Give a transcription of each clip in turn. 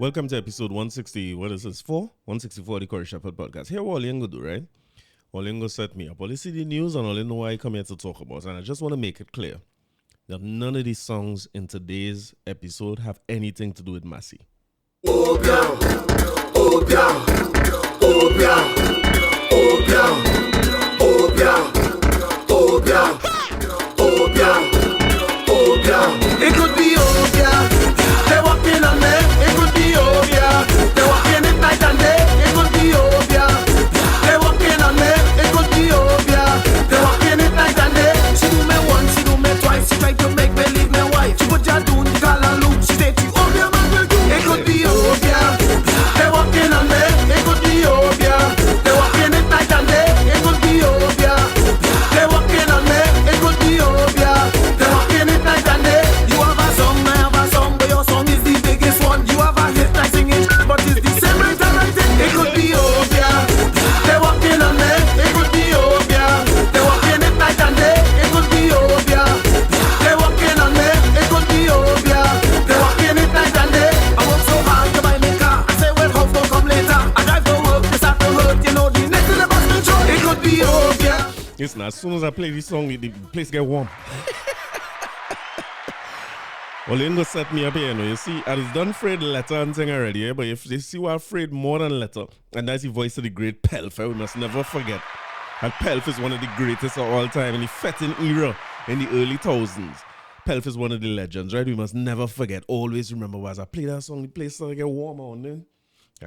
Welcome to episode 160. What is this for? 164 of the Corey Shepherd podcast. Here, what Olingo do, right? Olingo set me up. Well, you see the news and I know why I come here to talk about. And I just want to make it clear that none of these songs in today's episode have anything to do with Massy. Oh, bien, oh, bien, oh, bien, oh, bien, oh, bien, oh, bien, oh, bien, oh, bien. It could be oh, bien. They're walking on me. It could be oh, bien. They're walking it night and day. It could be oh, bien. They're walking on me. It could be oh, bien. They're walking it night and day. She do me once, she do me twice. She try to make me leave me wife. She put your doon, call and loop. She say to oh, bien, man will do. It could be oh, bien. They're walking on me. It could be oh, bien. They're walking it night and day. It could be oh, bien. They're walking on me. It could be oh, bien. They're walking it night and day. You have a song, I have a song, but your song is the biggest one. You have a hit like singing, but it's the same right and right. It could be oh, bien. They're walking on me. It could be oh, bien. They're walking it night and day. It could be oh, bien. They're walking on me. It could be oh, bien. They're walking it night and day. I work so hard to buy me car. I say, well, hope don't come later. I drive to work, this have to hurt. You know, the next to the bus control. It could be oh, bien. Listen, as soon as I play this song, the place get warm. Olingo set me up here, you know. You see, I was done afraid letter and thing already, but if you see what afraid more than letter, and that's the voice of the great Pelf, we must never forget. And Pelf is one of the greatest of all time in the fetting era in the early thousands. Pelf is one of the legends, right? We must never forget. Always remember, as I play that song, the place started to get warmer on there.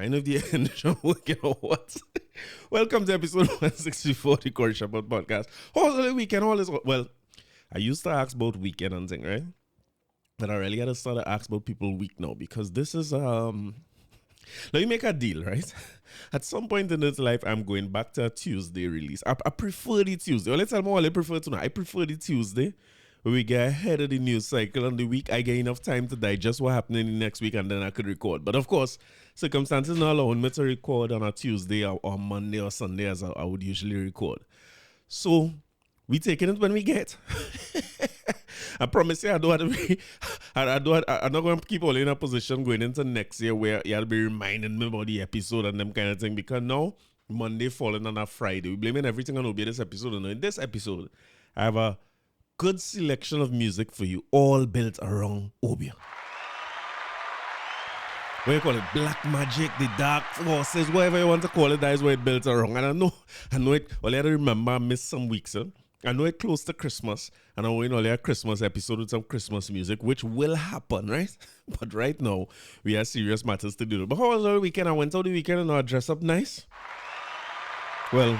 I know if the engine working or what. Welcome to episode 164 of the Corey Shepherd podcast. How's the weekend? All is well. I used to ask about weekend and thing, right? But I really had to start to ask about people week now because this is let me make a deal, right? At some point in this life, I'm going back to a Tuesday release. I prefer the Tuesday. Well, let's tell me what I prefer to know. I prefer the Tuesday where we get ahead of the news cycle on the week. I get enough time to digest what happened in the next week and then I could record. But of course, circumstances not allowing me to record on a Tuesday or Monday or Sunday as I would usually record. So we taking it when we get. I promise you, I'm not going to keep all in a position going into next year where you'll be reminding me about the episode and them kind of thing. Because now, Monday falling on a Friday, we're blaming everything on Obia this episode. And in this episode, I have a good selection of music for you, all built around Obia. What you call it? Black magic, the dark forces, whatever you want to call it, that is what it built around. And I know it, all I had to remember, I missed some weeks, I know it's close to Christmas, and I'm going to a Christmas episode with some Christmas music, which will happen, right? But right now, we have serious matters to do. But how was the weekend? I went out the weekend and I dressed up nice. Well,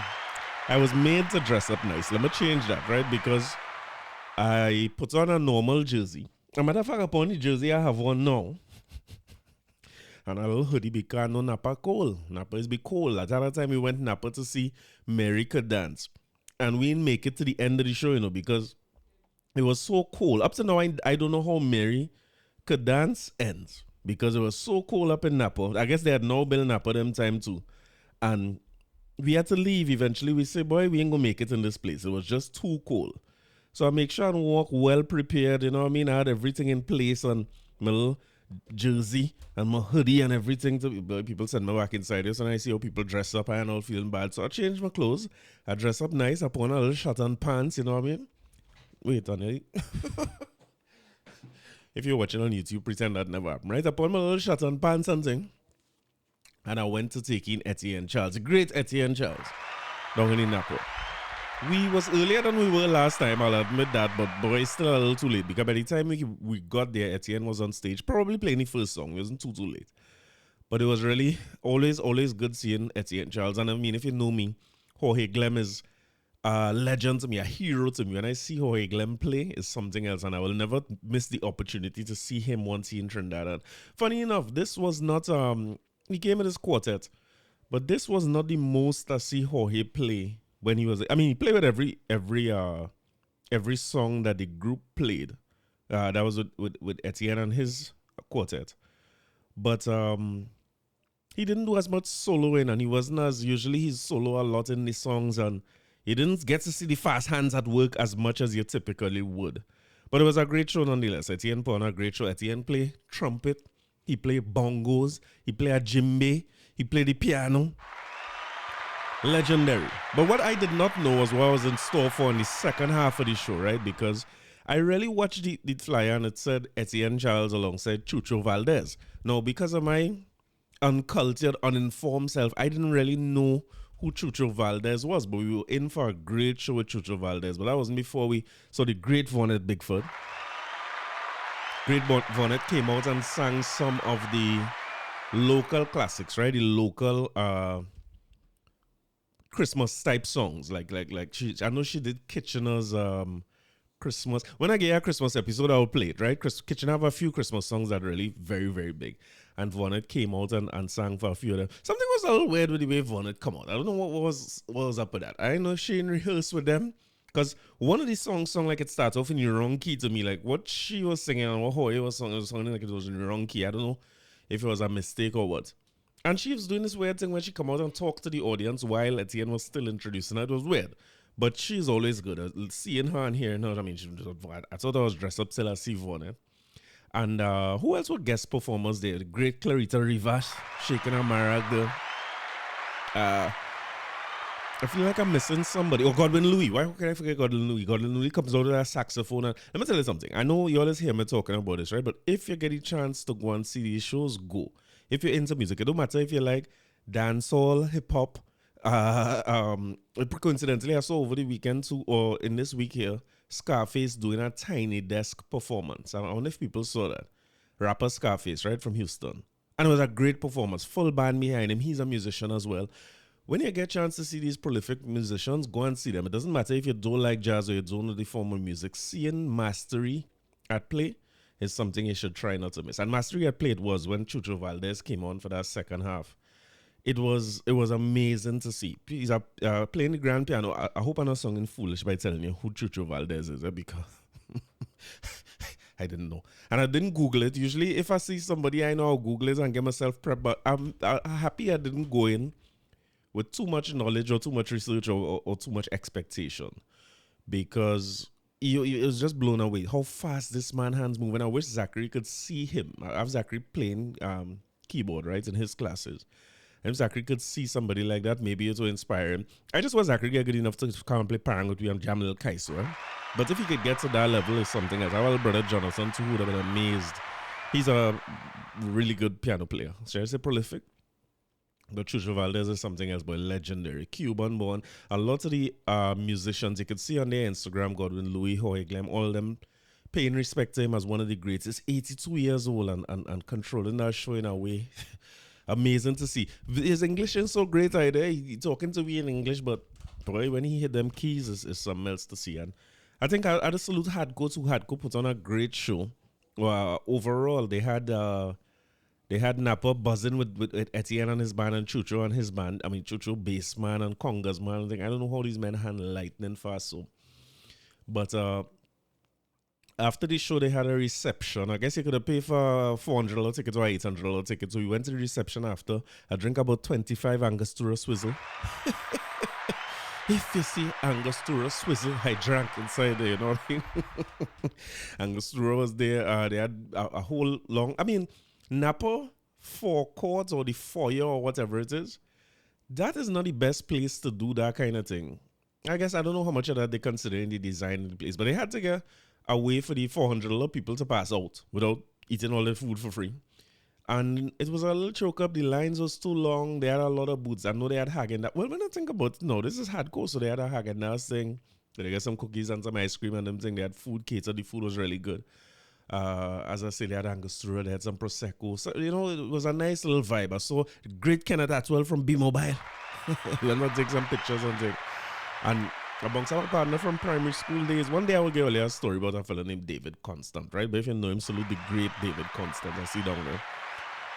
I was made to dress up nice. Let me change that, right? Because I put on a normal jersey. As a matter of fact, upon the jersey, I have one now. And a little hoodie because no Napa cold. Napa is be cold. At that time, we went Napa to see Mary could dance. And we didn't make it to the end of the show, you know, because it was so cold. Up to now, I don't know how Mary could dance ends because it was so cold up in Napa. I guess they had now built Napa them time too. And we had to leave eventually. We said, boy, we ain't going to make it in this place. It was just too cold. So I make sure I walk well prepared, you know what I mean? I had everything in place and my little jersey and my hoodie and everything. People send me back inside this and I see how people dress up. I ain't all feeling bad. So I changed my clothes. I dress up nice. I put on a little shirt and pants, you know what I mean? Wait on it. If you're watching on YouTube, pretend that never happened, right? I put on my little shirt and pants and thing. And I went to take in Etienne Charles. Great Etienne Charles. Down in Napa. We was earlier than we were last time, I'll admit that, but boy, it's still a little too late because by the time we got there, Etienne was on stage, probably playing the first song. It wasn't too late. But it was really always good seeing Etienne Charles. And I mean, if you know me, Jorge Glem is a legend to me, a hero to me. When I see Jorge Glem play, it's something else, and I will never miss the opportunity to see him once he in Trinidad. And funny enough, this was not, he came in his quartet, but this was not the most I see Jorge play. When he was, I mean, he played with every song that the group played. That was with Etienne and his quartet. But he didn't do as much soloing, and he wasn't as usually he's solo a lot in the songs, and he didn't get to see the fast hands at work as much as you typically would. But it was a great show nonetheless. Etienne put on a great show. Etienne play trumpet, He played bongos. He played a djembe. He played the piano. Legendary. But what I did not know was what I was in store for in the second half of the show, right? Because I really watched the flyer and it said Etienne Charles alongside Chucho Valdez. Now, because of my uncultured, uninformed self, I didn't really know who Chucho Valdez was, but we were in for a great show with Chucho Valdez. But that wasn't before we saw the great Vonnet Bigfoot. Great Vonnet came out and sang some of the local classics, right? The local Christmas type songs. Like I know she did Kitchener's Christmas. When I get a Christmas episode, I'll play it, right? Kitchener have a few Christmas songs that are really very, very big. And Vonnet came out and sang for a few of them. Something was a little weird with the way Vonnet come out. I don't know what was up with that. I know she rehearsed with them. Because one of these songs sound like it starts off in the wrong key to me. Like what she was singing and what Hoy was singing, it was sounding like it was in the wrong key. I don't know if it was a mistake or what. And she was doing this weird thing where she come out and talk to the audience while Etienne was still introducing her. It was weird. But she's always good. Seeing her and hearing her, I mean, I thought I was dressed up till I see Vonnet. And who else were guest performers there? The great Clarita Rivas, shaking her marag. I feel like I'm missing somebody. Oh, Godwin Louis. Why can I forget Godwin Louis? Godwin Louis comes out with a saxophone. And let me tell you something. I know you always hear me talking about this, right? But if you get a chance to go and see these shows, go. If you're into music, it don't matter if you like dancehall, hip hop. Coincidentally, I saw over the weekend too, or in this week here, Scarface doing a tiny desk performance. I wonder if people saw that. Rapper Scarface, right, from Houston. And it was a great performance. Full band behind him. He's a musician as well. When you get a chance to see these prolific musicians, go and see them. It doesn't matter if you don't like jazz or you don't know the form of music. Seeing Mastery at play is something you should try not to miss. And Mastery at play it was when Chucho Valdez came on for that second half. It was amazing to see. He's playing the grand piano. I hope I'm not sounding foolish by telling you who Chucho Valdez is, because I didn't know. And I didn't Google it. Usually if I see somebody I know, I'll Google it and get myself prepped. But I'm happy I didn't go in with too much knowledge or too much research or too much expectation, because it was just blown away how fast this man's hands moving. I wish Zachary could see him. I have Zachary playing keyboard, right, in his classes. And if Zachary could see somebody like that, maybe it will inspire him. I just want Zachary get good enough to come and play parang with me and jam a little kaiso, right? But if he could get to that level, it's something else. Our brother Jonathan too would have been amazed. He's a really good piano player. Should I say prolific? But Chucho Valdez is something else, but legendary. Cuban born. A lot of the musicians you could see on their Instagram, Godwin Louis, Hoy Glam, all of them paying respect to him as one of the greatest. 82 years old and controlling that show in a way. Amazing to see. His English is so great either. He talking to me in English, but boy, when he hit them keys, is something else to see. And I think I just salute Hadco too. Hadco put on a great show. Well, overall, they had Napa buzzing with Etienne and his band and Chucho and his band. I mean, Chucho bass man and congas man. I don't know how these men handle lightning fast. So, but after the show, they had a reception. I guess you could have paid for $400 tickets or $800 tickets. So we went to the reception after. I drank about 25 Angostura Swizzle. If you see Angostura Swizzle, I drank inside there, you know what I mean? Angostura was there. They had a whole long... I mean... Napa forecourt or the foyer or whatever it is, that is not the best place to do that kind of thing. I guess I don't know how much of that they consider in the design of the place, but they had to get a way for the $400 people to pass out without eating all their food for free. And it was a little choke up. The lines was too long. They had a lot of booths. I know they had Häagen-Dazs. Well, when I think about it, no, this is Hadco, so they had a Häagen-Dazs thing. They got some cookies and some ice cream and them thing. They had food catered. The food was really good. As I said, they had Angostura, they had some Prosecco. So, you know, it was a nice little vibe. I saw great Kenneth Atwell from B-Mobile. We're going to take some pictures and things. And amongst our partner from primary school days, one day I will give you a story about a fellow named David Constant, right? But if you know him, salute the great David Constant. I see down there.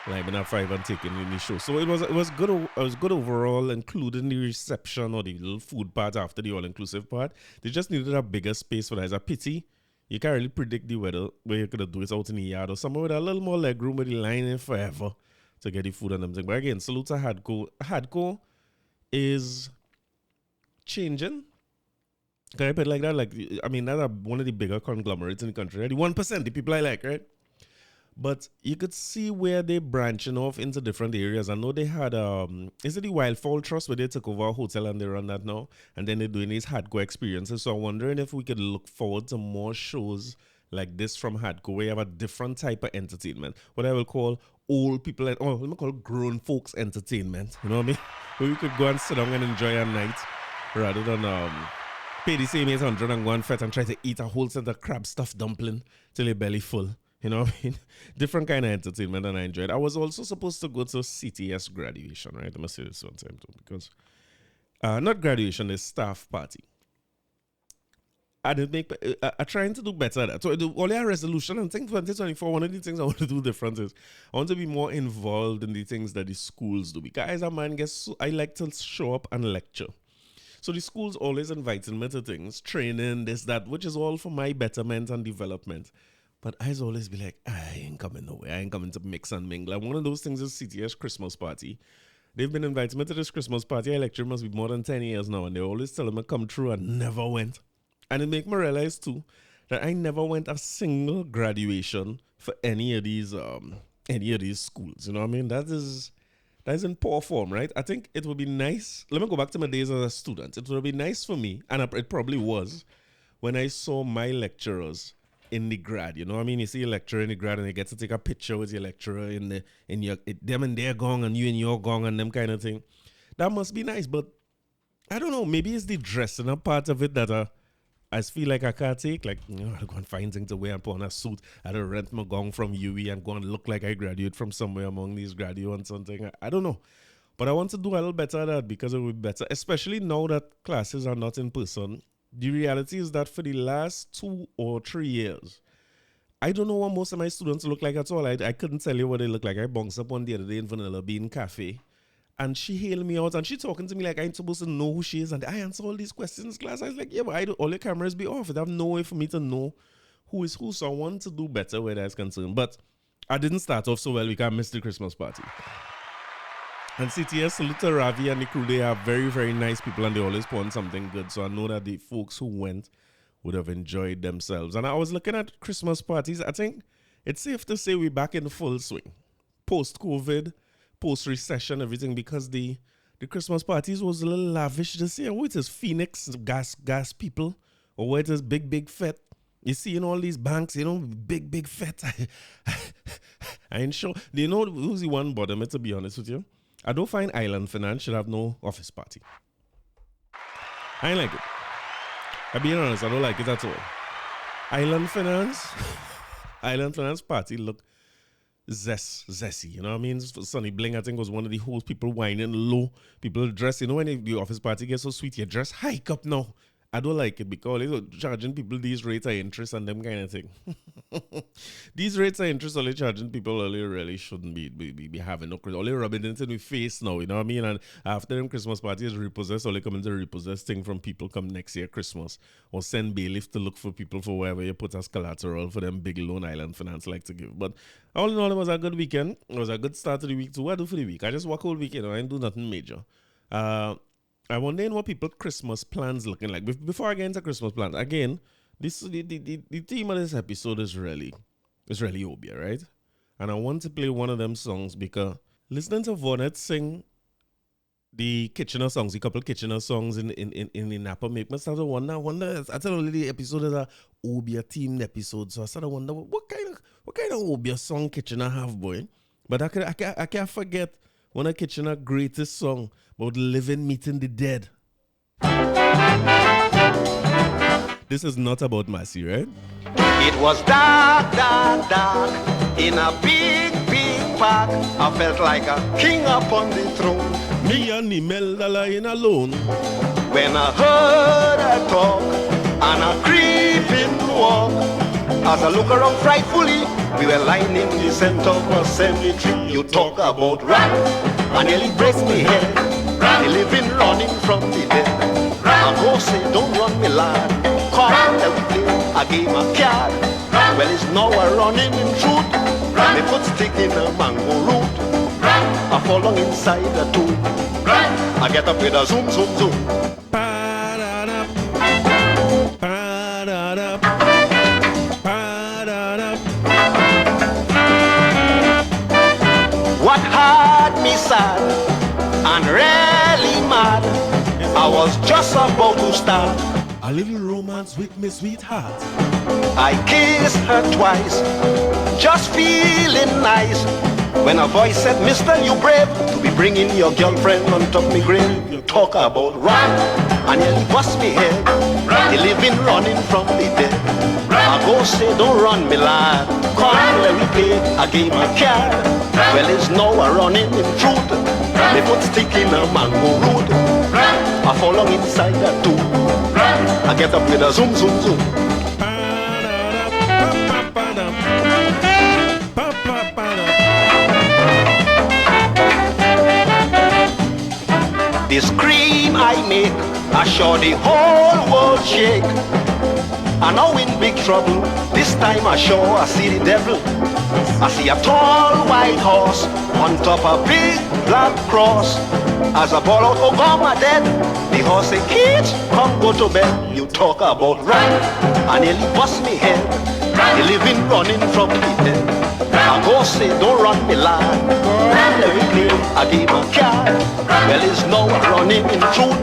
Like in a 5 and taking in the show. So it was good. It was good overall, including the reception or the little food part after the all-inclusive part. They just needed a bigger space for that. It's a pity. You can't really predict the weather where you're going to do it out in the yard or somewhere with a little more leg room, with the line in forever to get the food and them things. But again, salute to Hadco. Hadco is changing. Can I put it like that? Like, I mean, that's one of the bigger conglomerates in the country, right? The 1%, the people I like, right? But you could see where they're branching off into different areas. I know they had, is it the Wildfall Trust where they took over a hotel and they run that now? And then they're doing these Hadco Experiences. So I'm wondering if we could look forward to more shows like this from Hadco, where you have a different type of entertainment. What I will call old people, let me call it grown folks entertainment. You know what I mean? Where we could go and sit down and enjoy a night rather than pay the same 800 and go and fete and try to eat a whole set of crab stuffed dumpling till your belly full. You know what I mean? Different kind of entertainment, and I enjoyed. I was also supposed to go to CTS graduation, right? I'm going to say this one time too, because not graduation, the staff party. I didn't make. I'm trying to do better at that. So the only resolution, and think 2024, one of the things I want to do different is I want to be more involved in the things that the schools do. Because as a man, I like to show up and lecture. So the schools always inviting me to things, training, this, that, which is all for my betterment and development. But I always be like, I ain't coming nowhere. I ain't coming to mix and mingle. And one of those things is CTS Christmas party. They've been inviting me to this Christmas party. I lecture must be more than 10 years now. And they always telling me come through and never went. And it make me realize too that I never went a single graduation for any of these schools. You know what I mean? That is in poor form, right? I think it would be nice. Let me go back to my days as a student. It would be nice for me, and it probably was, when I saw my lecturers in the grad. You know what I mean? You see a lecturer in the grad and you get to take a picture with your lecturer in them and their gong and you in your gong and them kind of thing. That must be nice, but I don't know. Maybe it's the dressing up part of it that I feel like I can't take. Like, you know, I'll go and find things to wear and put on a suit. I'll rent my gong from UE and go and look like I graduate from somewhere among these graduates and something. I don't know. But I want to do a little better at that because it would be better, especially now that classes are not in person. The reality is that for the last 2 or 3 years, I don't know what most of my students look like at all. I couldn't tell you what they look like. I bounced up one the other day in Vanilla Bean Cafe, and she hailed me out, and she talking to me like I'm supposed to know who she is, and I answer all these questions, class. I was like, yeah, but all the cameras be off. I have no way for me to know who is who, so I want to do better where that's concerned. But I didn't start off so well because I missed the Christmas party. And CTS, salute to Ravi and the crew. They are very, very nice people, and they always put on something good. So I know that the folks who went would have enjoyed themselves. And I was looking at Christmas parties. I think it's safe to say we're back in full swing. Post-COVID, post-recession, everything, because the Christmas parties was a little lavish this year. What is Phoenix, gas people, or what is big fete? You see in all these banks, you know, big fete. I ain't sure. Do you know who's the one bother me, to be honest with you? I don't find Island Finance should have no office party. I ain't like it. I'm being honest, I don't like it at all. Island Finance party look zesty, you know what I mean? Sonny Bling, I think, was one of the hosts, people whining low, people dress, you know, when the office party gets so sweet, you dress hike up now. I don't like it because they're charging people these rates of interest and them kind of thing. These rates of interest only charging people only really shouldn't be having no credit. Only rubbing it into my face now, you know what I mean? And after them Christmas parties repossess, only coming to repossess thing from people come next year Christmas. Or send bailiff to look for people for wherever you put as collateral for them big loan Island Finance like to give. But all in all, it was a good weekend. It was a good start to the week too. What I do for the week? I just work all weekend. I didn't do nothing major. I wonder what people Christmas plans looking like. Before I get into Christmas plans, again, the theme of this episode is really Obia, right? And I want to play one of them songs because listening to Vonnet sing the Kitchener songs, the couple Kitchener songs in the Napa make me start to wonder. I tell you the episode is a Obia themed episode, so I started to wonder what kind of Obia song Kitchener have, boy. But I can't forget one of Kitchener's greatest song about living, meeting the dead. This is not about Massy, right? It was dark in a big park. I felt like a king upon the throne. Me and Imelda lying alone. When I heard her talk and a creeping walk, as I look around frightfully, we were lying in the center of a cemetery. You talk about rat, I nearly breaks me head. The living running from the dead. I go say, don't run me lad. Come let we play a game of card. Well, it's now a running in truth. Me put stick in a mango root. I fall along inside the tube. I get up with a zoom. what had me sad and really mad. I was just about to start a little romance with me sweetheart. I kissed her twice, just feeling nice, when a voice said, Mister, you brave to be bringing your girlfriend on top me grave. You talk about run, and nearly bust me head. The living running from the dead. I go say, don't run me lad, come let me play a game of card. Well, it's now a running in truth. Me foot stick in a mango root. I fall along inside that too. I get up with a zoom, zoom, zoom. The scream I make, I show the whole world shake. I know in big trouble, this time I show I see the devil. I see a tall white horse on top a big black cross. As I ball out, oh God, my dead. The horse say, kids, come go to bed. You talk about run, and nearly bust me head. The living running from the dead. I go say, don't run me lad. Let me play a game of card. Well, it's now running in truth.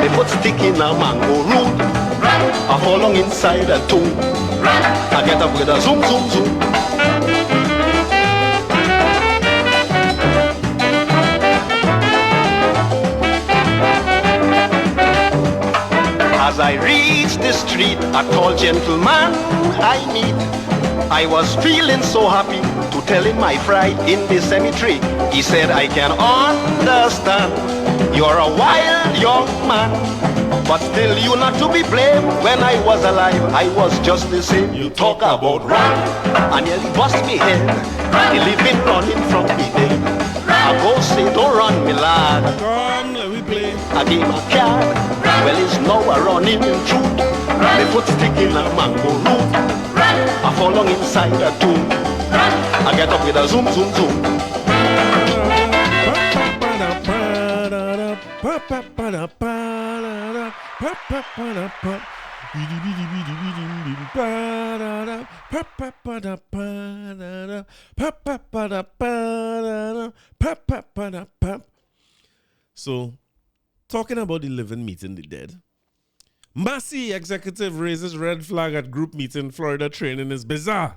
They put stick in a mango root. I fall along inside a tomb. I get up with a zoom, zoom, zoom. As I reach the street, a tall gentleman I meet. I was feeling so happy to tell him my fright in the cemetery. He said, I can understand, you're a wild young man, but still you not to be blamed. When I was alive, I was just the same. You talk about run, and nearly bust me head. The living running from the dead. I go say, don't run me lad. Come, let me play a game of card. Well, it's now a running in truth. The foot stick in a mango root. I fall along inside a tomb. I get up with a zoom, zoom, zoom. So, talking about the living meeting the dead, Massy executive raises red flag at group meeting. Florida training is bizarre.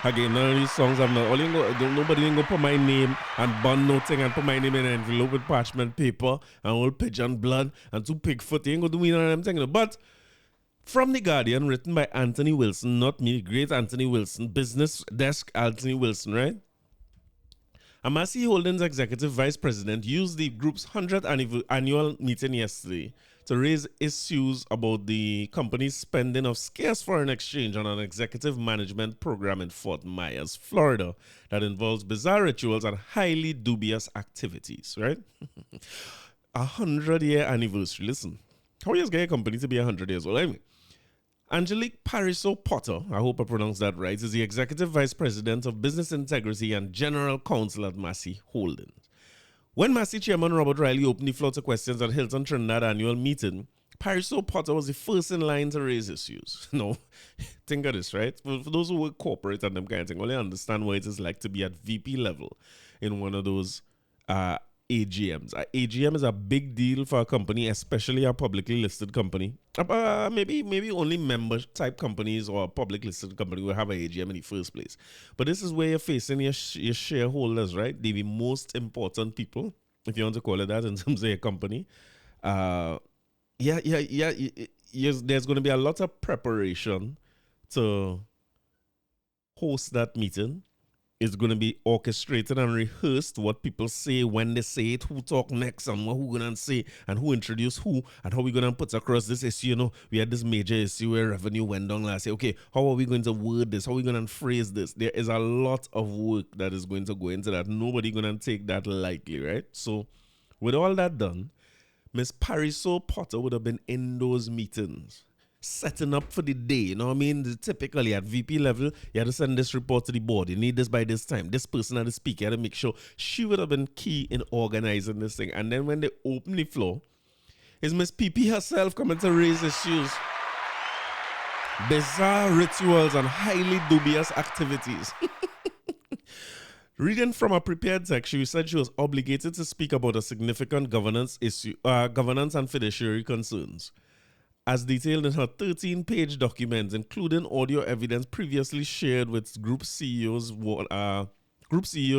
Again, none of these songs I'm not. Nobody ain't gonna put my name and bun noting and put my name in an envelope with parchment paper and old pigeon blood and 2 pig foot. You ain't gonna do me none of them things. But from The Guardian, written by Anthony Wilson, not me, great Anthony Wilson, business desk Anthony Wilson, right? A Massy Holdings executive vice president used the group's 100th annual meeting yesterday to raise issues about the company's spending of scarce foreign exchange on an executive management program in Fort Myers, Florida, that involves bizarre rituals and highly dubious activities, right? 100-year anniversary. Listen, how you get a company to be 100 years old? Anyway, Angelique Pariseau Potter, I hope I pronounced that right, is the executive vice president of business integrity and general counsel at Massy Holdings. When Massy chairman Robert Riley opened the floor to questions at Hilton Trinidad annual meeting, Pariseau Potter was the first in line to raise issues. No, think of this, right? For those who work corporate and them kind of thing, only understand what it is like to be at VP level in one of those AGMs. AGM is a big deal for a company, especially a publicly listed company. Maybe only member type companies or a public listed company will have an AGM in the first place. But this is where you're facing your shareholders, right? They're the most important people, if you want to call it that, in terms of your company. There's going to be a lot of preparation to host that meeting. It's going to be orchestrated and rehearsed, what people say, when they say it, who talk next, and what who going to say, and who introduce who, and how we going to put across this issue. You know, we had this major issue where revenue went down last year. Okay, how are we going to word this? How are we going to phrase this? There is a lot of work that is going to go into that. Nobody going to take that lightly, right? So, with all that done, Miss Pariseau Potter would have been in those meetings, setting up for the day. You know what I mean? Typically at VP level, you had to send this report to the board. You need this by this time. This person had to speak. You had to make sure. She would have been key in organizing this thing. And then when they open the floor, is Miss PP herself coming to raise issues. Bizarre rituals and highly dubious activities. Reading from a prepared text, she said she was obligated to speak about a significant governance issue, governance and fiduciary concerns, as detailed in her 13-page document, including audio evidence previously shared with Group CEO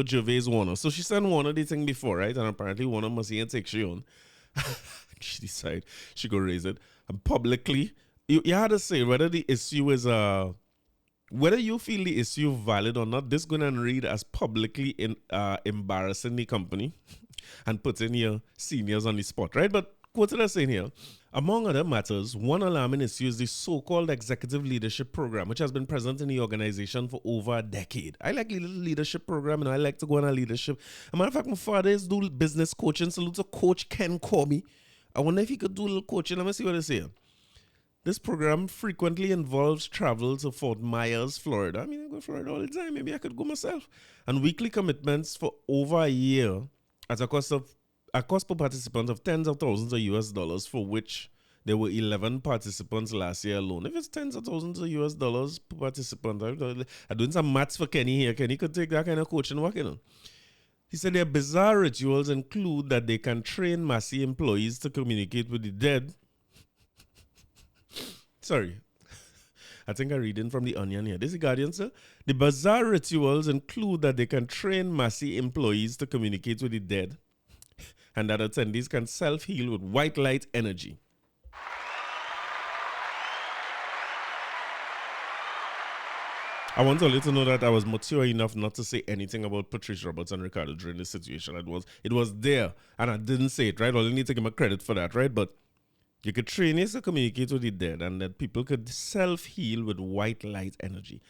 Gervais Warner. So she sent Warner the thing before, right? And apparently Warner must even take she on. She decided she go raise it. And publicly, you had to say whether the issue is whether you feel the issue valid or not. This going to read as publicly embarrassing the company and putting your seniors on the spot, right? But what did I say here? Among other matters, one alarming issue is the so-called executive leadership program, which has been present in the organization for over a decade. I like little leadership program, and I like to go on a leadership. As a matter of fact, my father is doing business coaching. Salute to Coach Ken Comey. I wonder if he could do a little coaching. Let me see what they say. This program frequently involves travel to Fort Myers, Florida. I mean, I go to Florida all the time. Maybe I could go myself. And weekly commitments for over a year at a cost per participant of tens of thousands of US dollars, for which there were 11 participants last year alone. If it's tens of thousands of US dollars per participant, I'm doing some maths for Kenny here. Kenny could take that kind of coaching work, you know. He said their bizarre rituals include that they can train Massy employees to communicate with the dead. Sorry, I think I'm reading from the Onion here. This is the Guardian, sir. The bizarre rituals include that they can train Massy employees to communicate with the dead, and that attendees can self-heal with white light energy. I want all you to know that I was mature enough not to say anything about Patrice Roberts and Ricardo during this situation. It was there, and I didn't say it, right? All you need to give me credit for that, right? But you could train us to communicate with the dead, and that people could self-heal with white light energy.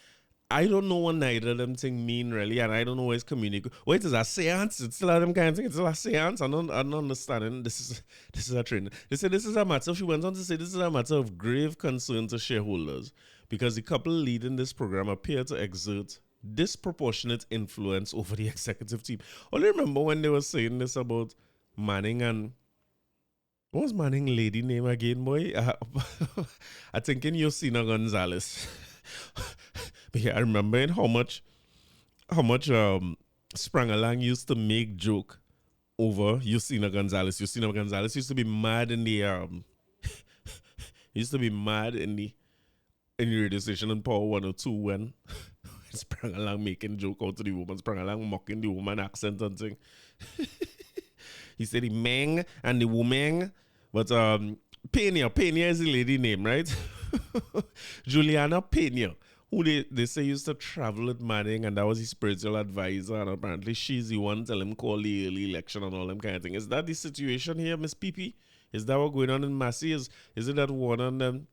I don't know what neither of them thing mean really, and I don't know what it's communicate. Wait, is a seance? It's still them kind of thing. It's still a seance. I'm not understanding. This is a training. They said this is a matter. She went on to say this is a matter of grave concern to shareholders because the couple leading this program appear to exert disproportionate influence over the executive team. Only remember when they were saying this about Manning and what was Manning lady name again, boy? I think in Yosina Gonzalez. But yeah, I remember how much Sprangalang used to make joke over Yosina Gonzalez. Yosina Gonzalez used to be mad in the radio station in Power 102 when Sprangalang making joke out to the woman, Sprangalang mocking the woman accent and thing. He said the Meng and the woman. But Pena is the lady name, right? Juliana Pena, who they say used to travel with Manning, and that was his spiritual advisor, and apparently she's the one telling him call the early election and all them kind of thing. Is that the situation here, Miss PP? Is that what going on in Massy? Is it that one of them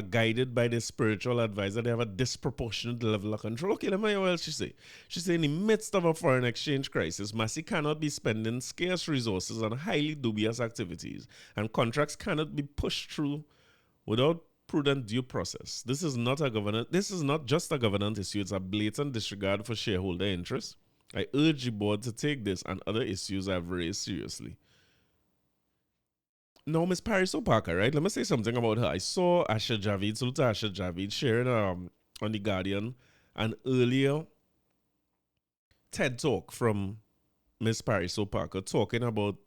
guided by the spiritual advisor, they have a disproportionate level of control? Okay, let me hear what else she say. She say in the midst of a foreign exchange crisis, Massy cannot be spending scarce resources on highly dubious activities, and contracts cannot be pushed through without prudent due process. This is not just a governance issue, it's a blatant disregard for shareholder interests. I urge the board to take this and other issues I've raised seriously. No, Miss Paris O'Parker, right? Let me say something about her. I saw Asha Javid sharing on The Guardian an earlier TED Talk from Miss Paris O'Parker talking about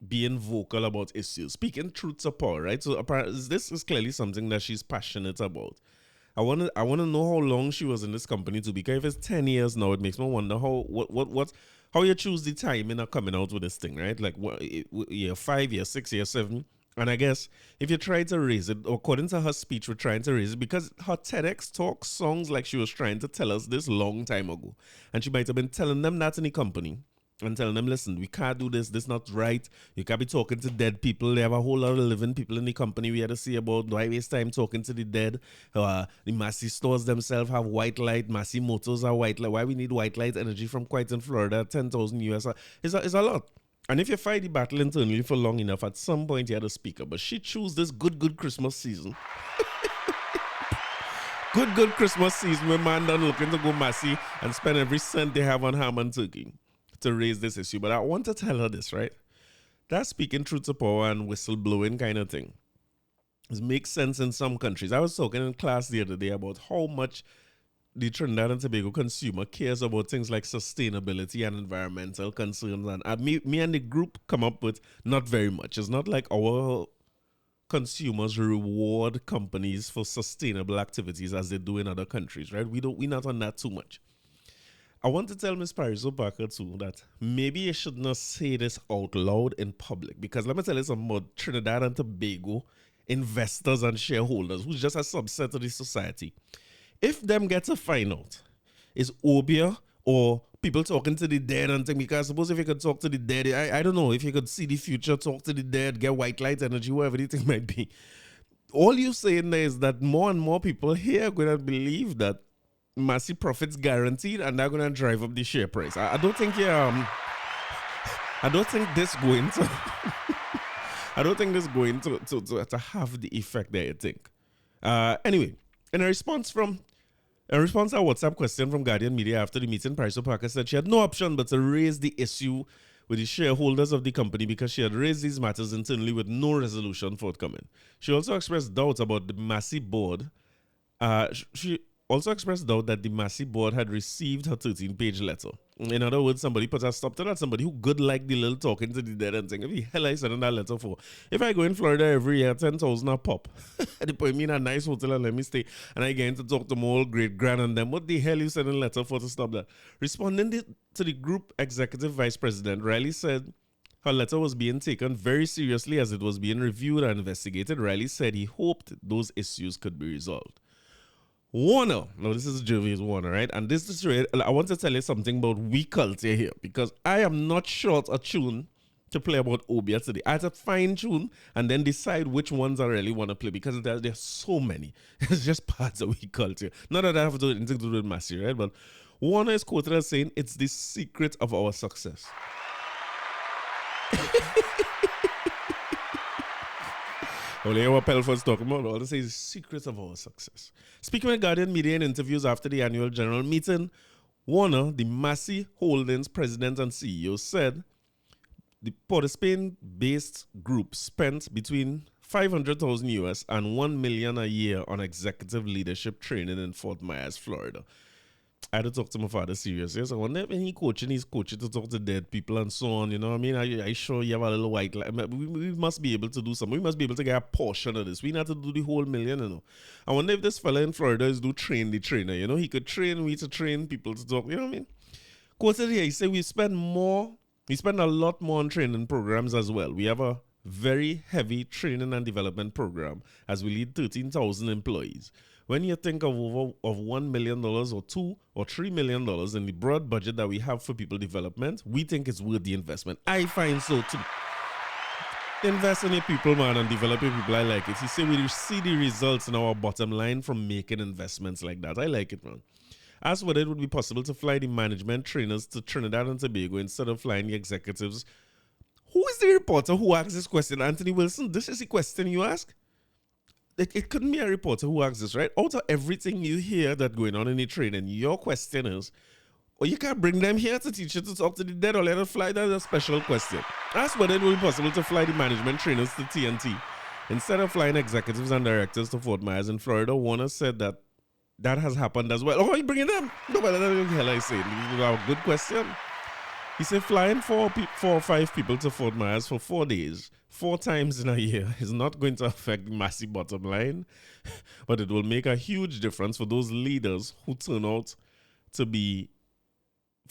being vocal about issues, speaking truth to power, right? So this is clearly something that she's passionate about. I want to know how long she was in this company to, because if it's 10 years now, it makes me wonder how you choose the timing of coming out with this thing, right? Like what year 5 years, 6 years, 7. And I guess if you try to raise it, according to her speech, we're trying to raise it because her TEDx talk sounds like she was trying to tell us this long time ago. And she might have been telling them that in the company and telling them, listen, we can't do this. This is not right. You can't be talking to dead people. They have a whole lot of living people in the company we had to see about. Why waste time talking to the dead? The Massy stores themselves have white light. Massy motors are white light. Why we need white light energy from quite in Florida, 10,000 US? It's a lot. And if you fight the battle internally for long enough, at some point you had a speaker. But she chose this good Christmas season. good Christmas season when man done looking to go Massy and spend every cent they have on ham and turkey to raise this issue. But I want to tell her this, right? That speaking truth to power and whistleblowing kind of thing. It makes sense in some countries. I was talking in class the other day about how much the Trinidad and Tobago consumer cares about things like sustainability and environmental concerns. And me and the group come up with not very much. It's not like our consumers reward companies for sustainable activities as they do in other countries, right? We're not on that too much. I want to tell Ms. Pariso Parker too that maybe you should not say this out loud in public, because let me tell you something about Trinidad and Tobago investors and shareholders, who's just a subset of the society. If them get to find out is Obia or people talking to the dead and things, because suppose if you could talk to the dead, I don't know, if you could see the future, talk to the dead, get white light energy, whatever the thing might be. All you saying there is that more and more people here are going to believe that Massy profits guaranteed, and they're going to drive up the share price. I don't think I don't think this going to I don't think this going to have the effect that you think. Anyway, in a response to a WhatsApp question from Guardian Media after the meeting, Pariso Parker said she had no option but to raise the issue with the shareholders of the company because she had raised these matters internally with no resolution forthcoming. She also expressed doubts about the Massy board. She also expressed doubt that the Massy board had received her 13-page letter. In other words, somebody put a stop to that. Somebody who good like the little talking to the dead and saying, "What the hell I sending that letter for? If I go in Florida every year, 10,000 a pop. They put me in a nice hotel and let me stay. And I get to talk to my old great grand and them. What the hell you sending a letter for to stop that?" Responding to the group executive vice president, Riley said her letter was being taken very seriously as it was being reviewed and investigated. Riley said he hoped those issues could be resolved. Warner, now this is Jervis Warner, right? And this is right. I want to tell you something about we culture here, because I am not short a tune to play about Obia today. I have to fine tune and then decide which ones I really want to play, because there's so many. It's just parts of we culture. Not that I have to do anything to do with Massy, right? But Warner is quoted as saying, "It's the secret of our success." Only what Pelford's talking about. All they say is secrets of our success. Speaking with Guardian Media in interviews after the annual general meeting, Warner, the Massy Holdings president and CEO, said the Port of Spain-based group spent between $500,000 US and $1 million a year on executive leadership training in Fort Myers, Florida. I had to talk to my father seriously. So I wonder when he's coaching to talk to dead people and so on. You know what I mean? I sure you have a little white light. We must be able to do something. We must be able to get a portion of this. We not have to do the whole million, you know. I wonder if this fella in Florida is do train the trainer. You know, he could train me to train people to talk. You know what I mean? Quoted here, he said we spend a lot more on training programs as well. We have a very heavy training and development program as we lead 13,000 employees. When you think of $1 million or $2 or $3 million in the broad budget that we have for people development, we think it's worth the investment. I find so too. Invest in your people, man, and develop your people. I like it. He said we see the results in our bottom line from making investments like that. I like it, man. Asked whether it would be possible to fly the management trainers to Trinidad and Tobago instead of flying the executives. Who is the reporter who asked this question? Anthony Wilson, this is the question you ask? It couldn't be a reporter who asked this, right? Out of everything you hear that going on in the training, your question is, or you can't bring them here to teach you to talk to the dead or let them fly. That's a special question. Ask whether it would be possible to fly the management trainers to TNT instead of flying executives and directors to Fort Myers in Florida. Warner said that has happened as well. Oh, you bringing them? No, but what the hell I say? A good question. He said flying 4 or 5 people to Fort Myers for 4 days, 4 times in a year, is not going to affect the Massy bottom line, but it will make a huge difference for those leaders who turn out to be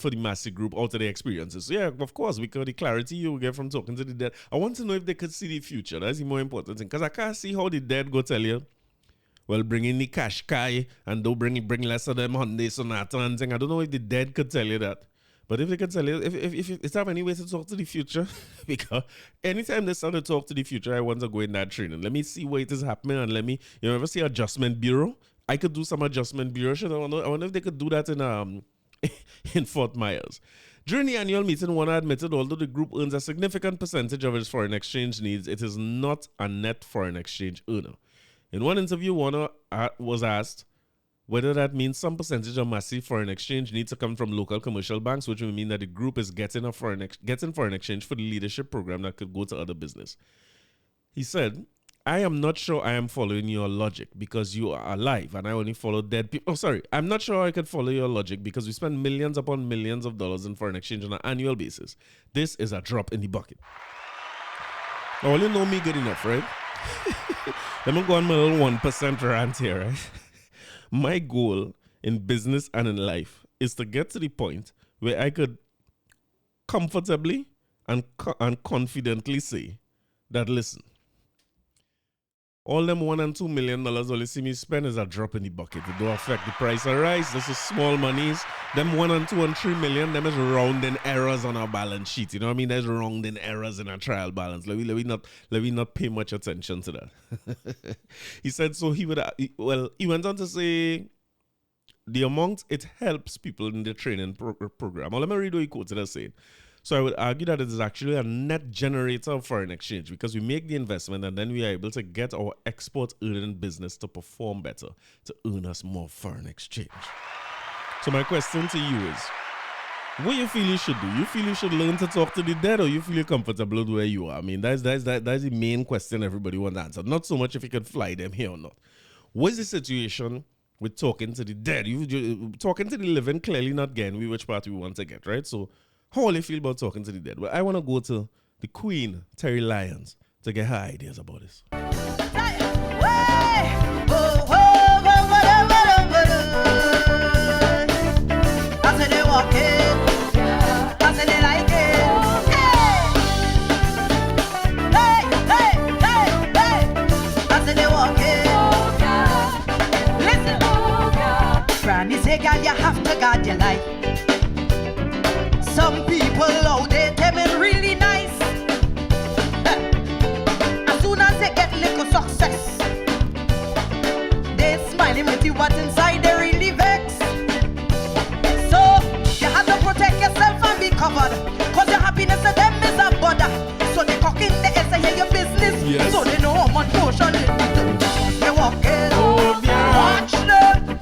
for the Massy group out of the experiences. So yeah, of course, because the clarity you get from talking to the dead. I want to know if they could see the future. That's the more important thing, because I can't see how the dead go tell you, well, bring in the cash guy and don't bring less of them Hyundai Sonata and thing. I don't know if the dead could tell you that. But if they can tell you, if it's have any way to talk to the future, because anytime they start to talk to the future, I want to go in that training. Let me see what is happening and let me, ever see Adjustment Bureau? I could do some Adjustment Bureau shit. I wonder if they could do that in Fort Myers. During the annual meeting, Warner admitted although the group earns a significant percentage of its foreign exchange needs, it is not a net foreign exchange earner. In one interview, Warner was asked whether that means some percentage of Massy foreign exchange needs to come from local commercial banks, which would mean that the group is getting foreign exchange for the leadership program that could go to other business. He said, I am not sure I am following your logic because you are alive and I only follow dead people. Oh, sorry. I'm not sure I could follow your logic because we spend millions upon millions of dollars in foreign exchange on an annual basis. This is a drop in the bucket. Now, you know me good enough, right? Let me go on my little 1% rant here, right? My goal in business and in life is to get to the point where I could comfortably and confidently say that, listen, all them $1 and $2 million only see me spend is a drop in the bucket. It don't affect the price of rice. This is small monies. Them 1 and 2 and 3 million, them is rounding errors on our balance sheet. You know what I mean? There's rounding errors in our trial balance. Let me not pay much attention to that. He said so he went on to say the amount it helps people in the training program. Well, let me read what he quoted as saying. So I would argue that it is actually a net generator of foreign exchange because we make the investment and then we are able to get our export earning business to perform better, to earn us more foreign exchange. So my question to you is, what you feel you should do? You feel you should learn to talk to the dead or you feel you're comfortable with where you are? I mean, that's the main question everybody wants to answer. Not so much if you can fly them here or not. What is the situation with talking to the dead? You talking to the living, clearly not getting which part we want to get, right? So how will you feel about talking to the dead? Well, I want to go to the Queen, Terry Lyons, to get her ideas about this. Granny say, girl, you have to guard your life. Some people out there, them is really nice. As soon as they get little success, they smiling with you, but inside they really vex. So you have to protect yourself and be covered, cause your happiness to them is a bother. So they cock in the air, say your business, yes. So they know how much motion it is. They walk in, watch them.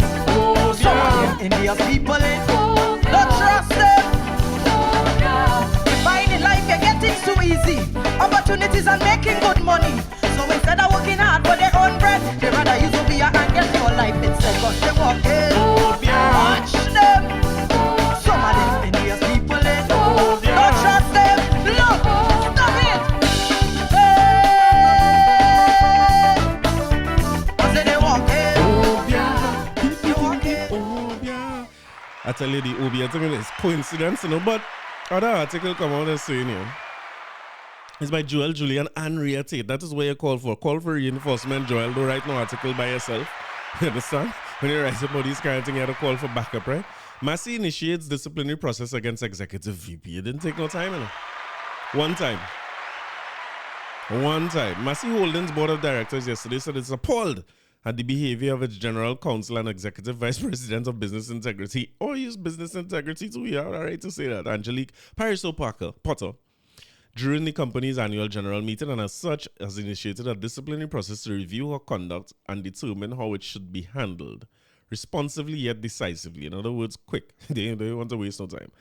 Some of them India's people in, don't trust them. In life you're getting too easy, opportunities and making good money. So instead of working hard for their own bread, they rather use to be a and get your life instead. Cause they walk in, watch them. Some of them India's people in, don't trust them. Look, stop it. Hey, cause they walk in, they walk in. I tell you the Obia thing is coincidence, you know, but other article come out and saying, it's by Joel Julian and Rhea Tate. That is where you call for reinforcement, Joel. Don't write no article by yourself. You understand? When you write about these kind of things, you have to call for backup, right? Massy initiates disciplinary process against executive VP. It didn't take no time, you know. One time. Massy Holdings board of directors yesterday said it's appalled at the behavior of its general counsel and executive vice president of business integrity, or use business integrity too. Yeah, all right to say that. Angelique Potter, during the company's annual general meeting, and as such has initiated a disciplinary process to review her conduct and determine how it should be handled, responsively yet decisively. In other words, quick. They don't want to waste no time.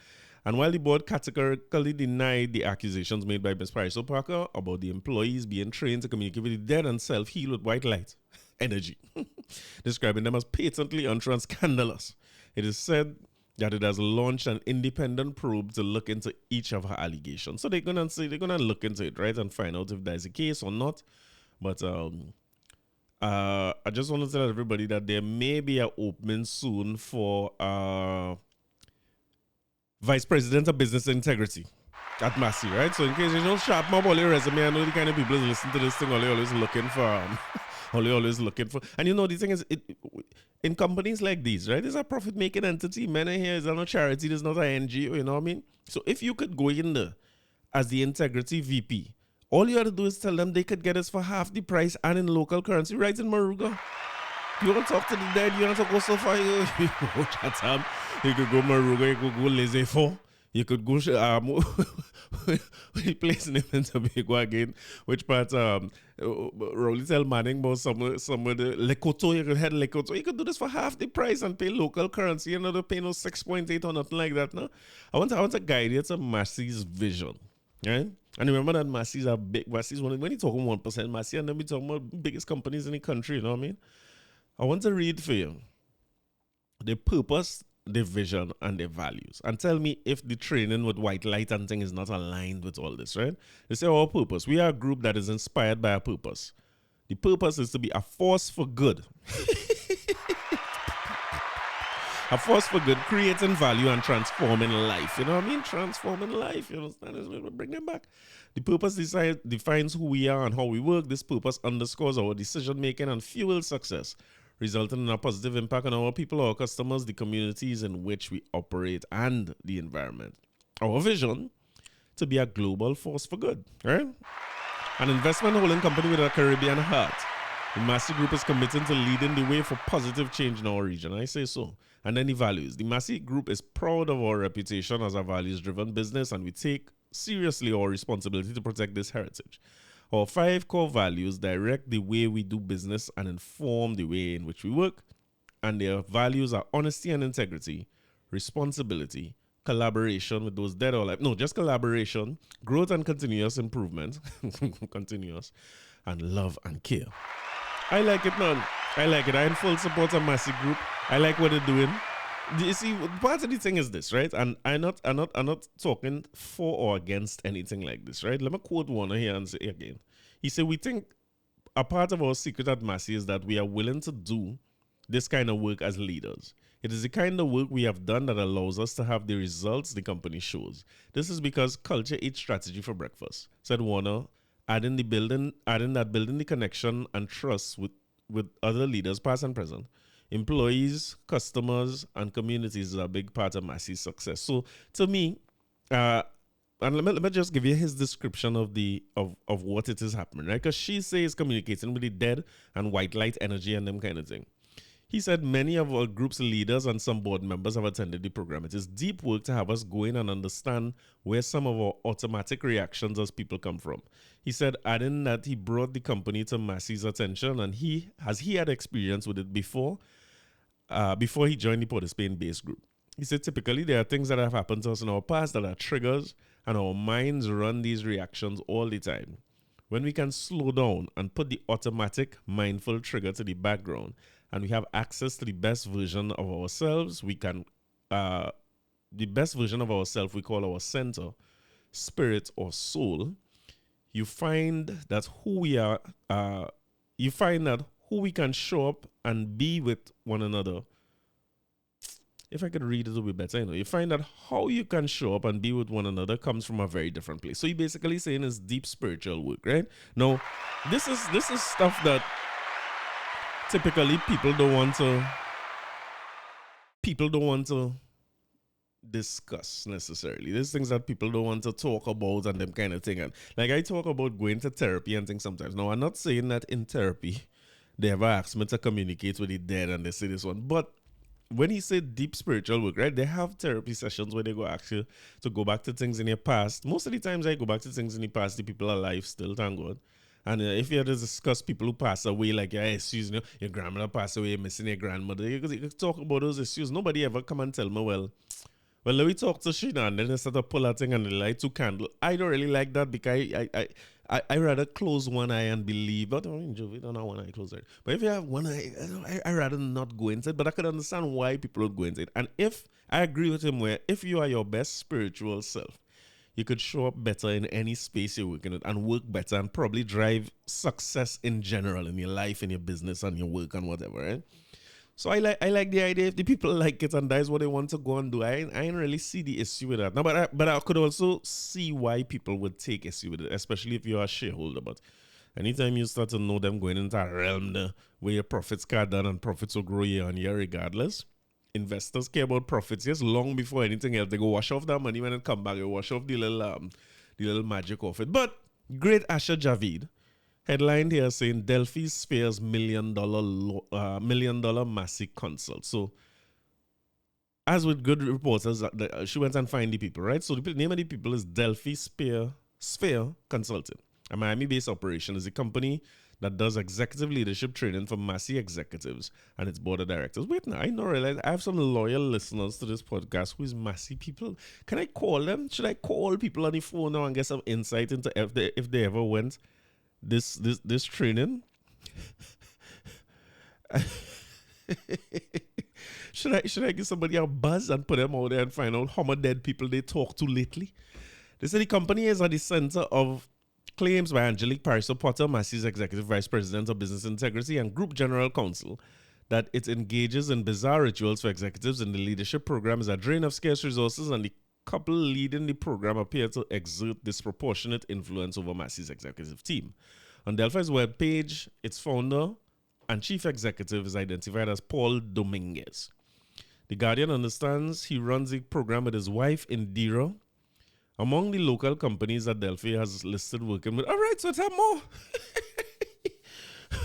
And while the board categorically denied the accusations made by Ms. Pariso Parker about the employees being trained to communicate with the dead and self-heal with white light energy, describing them as patently untrue and scandalous, it is said that it has launched an independent probe to look into each of her allegations. So they're gonna look into it, right, and find out if there's a case or not. But I just want to tell everybody that there may be an opening soon for Vice President of Business Integrity at Massy, right? So in case you don't sharpen up all your resume, I know the kind of people who listen to this thing, always looking for always looking for. And you know, the thing is, in companies like these, right, it's a profit-making entity. Men are here, it's not a charity, it's not an NGO, you know what I mean? So if you could go in there as the integrity VP, all you have to do is tell them they could get us for half the price and in local currency, right, in Maruga. You want to talk to the dead, you want to go so far, you go Chatham, you could go Maruga, you could go Laissez-Faire. You could go we place name in Tobago again, which part Rowley tell Manning about some of the Lekoto, you could head Lekoto. You could do this for half the price and pay local currency, you know, to pay no 6.8 or nothing like that. No, I want to guide you to Massy's vision. right? And remember that Massy's are big. Massy's when you talking 1%, Massy, and then we talking about biggest companies in the country. You know what I mean? I want to read for you the purpose, the vision, and the values, and tell me if the training with white light and thing is not aligned with all this. Right? They say our purpose. We are a group that is inspired by a purpose. The purpose is to be a force for good. A force for good, creating value and transforming life. You know what I mean? Transforming life. You understand? Bring them back. The purpose defines who we are and how we work. This purpose underscores our decision making and fuels success, resulting in a positive impact on our people, our customers, the communities in which we operate, and the environment. Our vision: to be a global force for good. Right? An investment holding company with a Caribbean heart. The Massy Group is committed to leading the way for positive change in our region. I say so. And then the values. The Massy Group is proud of our reputation as a values-driven business, and we take seriously our responsibility to protect this heritage. Our 5 core values direct the way we do business and inform the way in which we work. And their values are honesty and integrity, responsibility, collaboration with those dead or alive. No, just collaboration, growth and continuous improvement, continuous, and love and care. I like it, man. I like it. I'm in full support of Massy Group. I like what they're doing. You see, part of the thing is this, right? And I'm not talking for or against anything like this, right? Let me quote one here and say again. He said, we think a part of our secret at Massy is that we are willing to do this kind of work as leaders. It is the kind of work we have done that allows us to have the results the company shows. This is because culture eats strategy for breakfast, said Warner, adding that building the connection and trust with other leaders, past and present, employees, customers, and communities is a big part of Massy's success. So to me, and let me just give you his description of what it is happening, right? Because she says communicating with the dead and white light energy and them kind of thing. He said many of our group's leaders and some board members have attended the program. It is deep work to have us go in and understand where some of our automatic reactions as people come from. He said, adding that he brought the company to Massy's attention, and he had experience with it before he joined the Port of Spain-based group. He said, typically there are things that have happened to us in our past that are triggers, and our minds run these reactions all the time. When we can slow down and put the automatic mindful trigger to the background, and we have access to the best version of ourselves, we can, the best version of ourselves we call our center, spirit, or soul. You find that who we are, who we can show up and be with one another. If I could read it a bit better, you find that how you can show up and be with one another comes from a very different place. So you're basically saying it's deep spiritual work, right? Now, this is stuff that typically people don't want to discuss necessarily. There's things that people don't want to talk about and them kind of thing. And like I talk about going to therapy and things sometimes. Now, I'm not saying that in therapy they ever ask me to communicate with the dead and they say this one, but when he said deep spiritual work, right, they have therapy sessions where they go ask you to go back to things in your past. Most of the times I go back to things in the past, the people are alive still, thank God. And if you had to discuss people who pass away, like your issues, your grandmother passed away, you're missing your grandmother, you can talk about those issues. Nobody ever come and tell me, well, let me talk to Sheena, and then they start to pull that thing and they light 2 candles. I don't really like that because I rather close one eye and believe. But I don't have one eye closed. Right? But if you have one eye, I rather not go into it. But I could understand why people would go into it. And if I agree with him, where if you are your best spiritual self, you could show up better in any space you're working in and work better and probably drive success in general in your life, in your business, and your work and whatever. Right? So I like the idea if the people like it and that's what they want to go and do. I ain't really see the issue with that. No, but I could also see why people would take issue with it, especially if you're a shareholder. But anytime you start to know them going into a realm where your profits get done and profits will grow year on year regardless, investors care about profits, yes, long before anything else. They go wash off that money when it come back. They wash off the little magic of it. But great Asha Javid headlined here saying Delphi Sphere's $1 million Massy consult. So, as with good reporters, she went and find the people, right? So the name of the people is Delphi Sphere Consulting, a Miami-based operation. Is a company that does executive leadership training for Massy executives and its board of directors. Wait, now, I don't realize I have some loyal listeners to this podcast who is Massy people. Can I call them? Should I call people on the phone now and get some insight into if they ever went this training? Should I give somebody a buzz and put them out there and find out how many dead people they talk to lately? They say the company is at the center of claims by Angelique Pariso-Potter, Massy's Executive Vice President of Business Integrity and Group General Counsel, that it engages in bizarre rituals for executives in the leadership program is a drain of scarce resources, and the couple leading the program appear to exert disproportionate influence over Massy's executive team. On Delphi's webpage, its founder and chief executive is identified as Paul Dominguez. The Guardian understands he runs the program with his wife, Indira. Among the local companies that Delphi has listed working with, all right, so it's a more.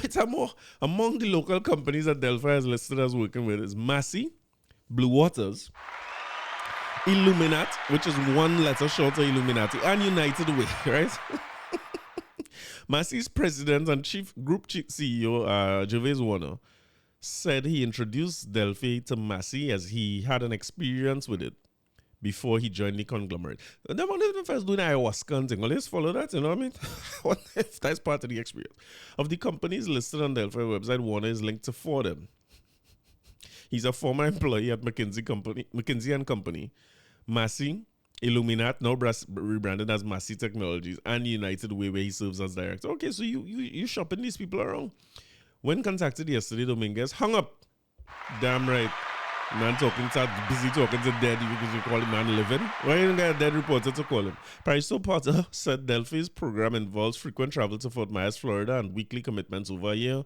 It's a more. Among the local companies that Delphi has listed as working with is Massy, Blue Waters, Illuminat, which is one letter short of Illuminati, and United Way, right? Massy's president and group CEO, Gervais Warner, said he introduced Delphi to Massy as he had an experience with it before he joined the conglomerate. And then one of them first doing ayahuasca and thing. Well, let's follow that, you know what I mean? What if that's part of the experience? Of the companies listed on Delphi website, Warner is linked to 4 of them. He's a former employee at McKinsey and Company, Massy, Illuminat, now rebranded as Massy Technologies, and United Way, where he serves as director. Okay, so you shopping these people around. When contacted yesterday, Dominguez hung up. Damn right. Man busy talking to dead because you call him man living. Why you don't get a dead reporter to call him? Pariso-Potter said Delphi's program involves frequent travel to Fort Myers, Florida, and weekly commitments over a year.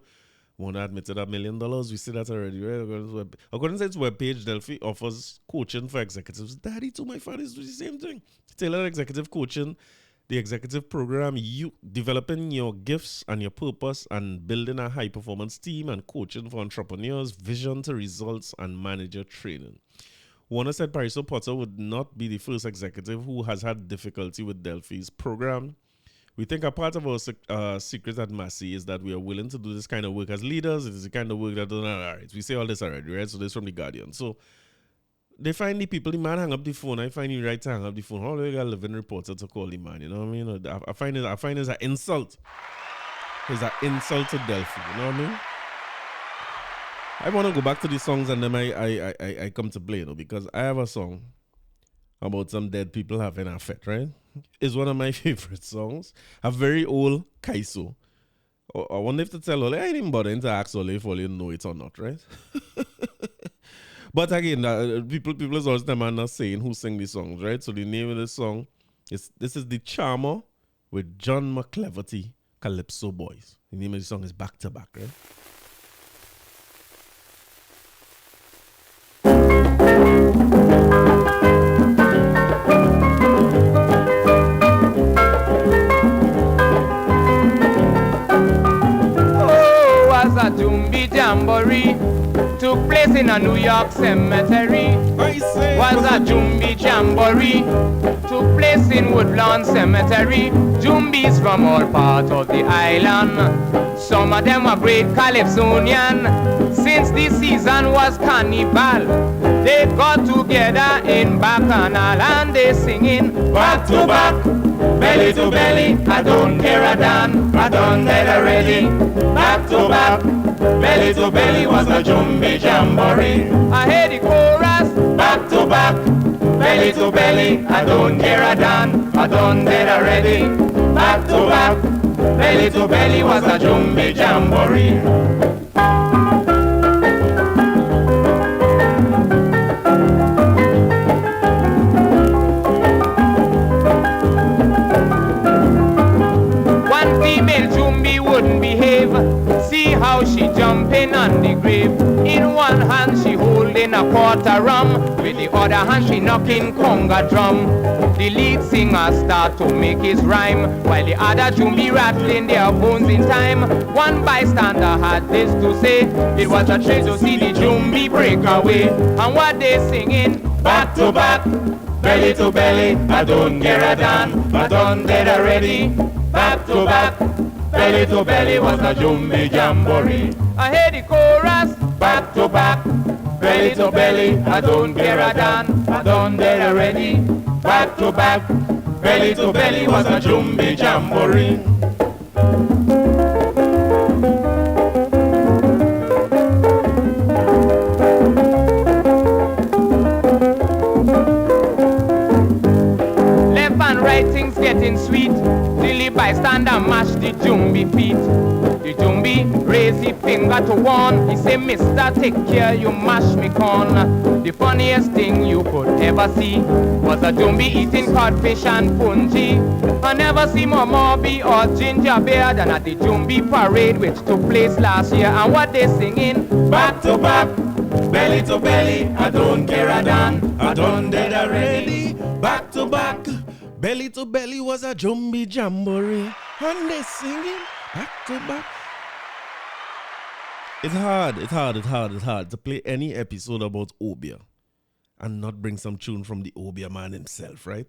Warner admitted $1 million. We see that already, right? According to its webpage, Delphi offers coaching for executives. Daddy, to my fathers do the same thing. Tailored executive coaching, the executive program, you developing your gifts and your purpose and building a high-performance team, and coaching for entrepreneurs, vision to results, and manager training. Warner said Pariso-Potter would not be the first executive who has had difficulty with Delphi's program. We think a part of our secret at Massy is that we are willing to do this kind of work as leaders. It is the kind of work that, all right, we say all this already, right? So this from the Guardian. So they find the people, the man hang up the phone. I find you right to hang up the phone. How do you got a living reporter to call the man? You know what I mean? I find it's an insult. It's an insult to Delphi. You know what I mean? I want to go back to the songs and then I come to play, because I have a song about some dead people having a fete, right? It's one of my favorite songs. A very old Kaiso. I wonder if to tell Ole, I didn't bother to ask Ole if Ole know it or not, right? But again, people is always the man not saying who sing these songs, right? So the name of the song is The Charmer with John McCleverty, Calypso Boys. The name of the song is Back to Back, right? Oh, was a Jumbi Jamboree took place in a New York cemetery. Was a Jumbi Jamboree took place in Woodlawn Cemetery. Jumbies from all parts of the island. Some of them are great Calypsonian. Since the season was carnival, they got together in Bacchanal and they singing back to back, belly to belly. I don't care a damn, I done that already. Back to back, belly to belly was a Jumbi Jamboree. I hear the chorus, back to back, belly to belly. I don't care a damn, I done that already. Back to back, belly to belly was a Jumbi Jamboree. Wouldn't behave. See how she jumping on the grave. In one hand she holding a quarter rum, with the other hand she knocking conga drum. The lead singer start to make his rhyme, while the other Jumbi rattling their bones in time. One bystander had this to say: it was a thrill to see the Jumbi break away. And what they singing? Back to back, belly to belly. I don't care a damn, I done dead already. Back to back, belly to belly was a Jumbi Jamboree. I hear the chorus, back to back. Belly to belly, I don't care a damn. I done dead already. Back to back. Belly to belly was a Jumbi Jamboree. Left and right things getting sweet. Till bystander mash the Jumbi feet. The Jumbi raise the finger to one. He say, Mister, take care, you mash me corn. The funniest thing you could ever see was a Jumbi eating codfish and punji. I never see more Moby or Ginger Bear than at the Jumbi parade which took place last year. And what they singing? Back to back, belly to belly, I don't care a damn. I done dead already. Back to back, belly to belly was a Jumbi Jamboree. And they singing back to back. It's hard to play any episode about Obia and not bring some tune from the Obia man himself, right?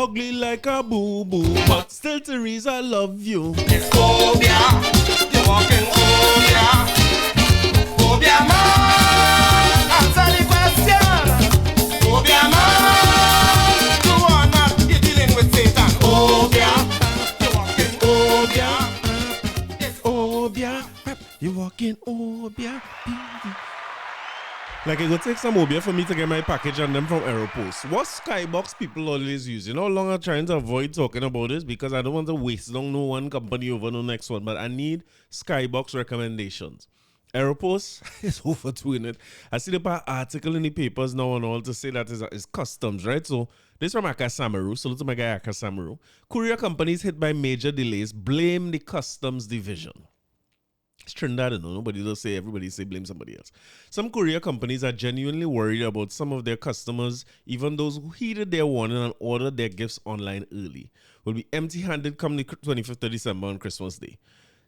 ugly like a boo-boo, but still Teresa love you. It's Obia, you're walking Obia. Obia man, answer the question. Obia man, you are not, you're dealing with drinking Obia. Like, it would take some Obia for me to get my package and them from Aeropost. What skybox people always use? You know how long I'm trying to avoid talking about this because I don't want to waste on no one company over no next one, but I need skybox recommendations. Aeropost is overdoing it. I see the article in the papers now and all to say that is customs, right? So this from Akasamaru. Salute to my guy Akasamaru. Courier companies hit by major delays blame the customs division. It's Trinidad, I don't know. Nobody does say, everybody say blame somebody else. Some courier companies are genuinely worried about some of their customers, even those who heeded their warning and ordered their gifts online early, will be empty-handed come the 25th of December on Christmas Day.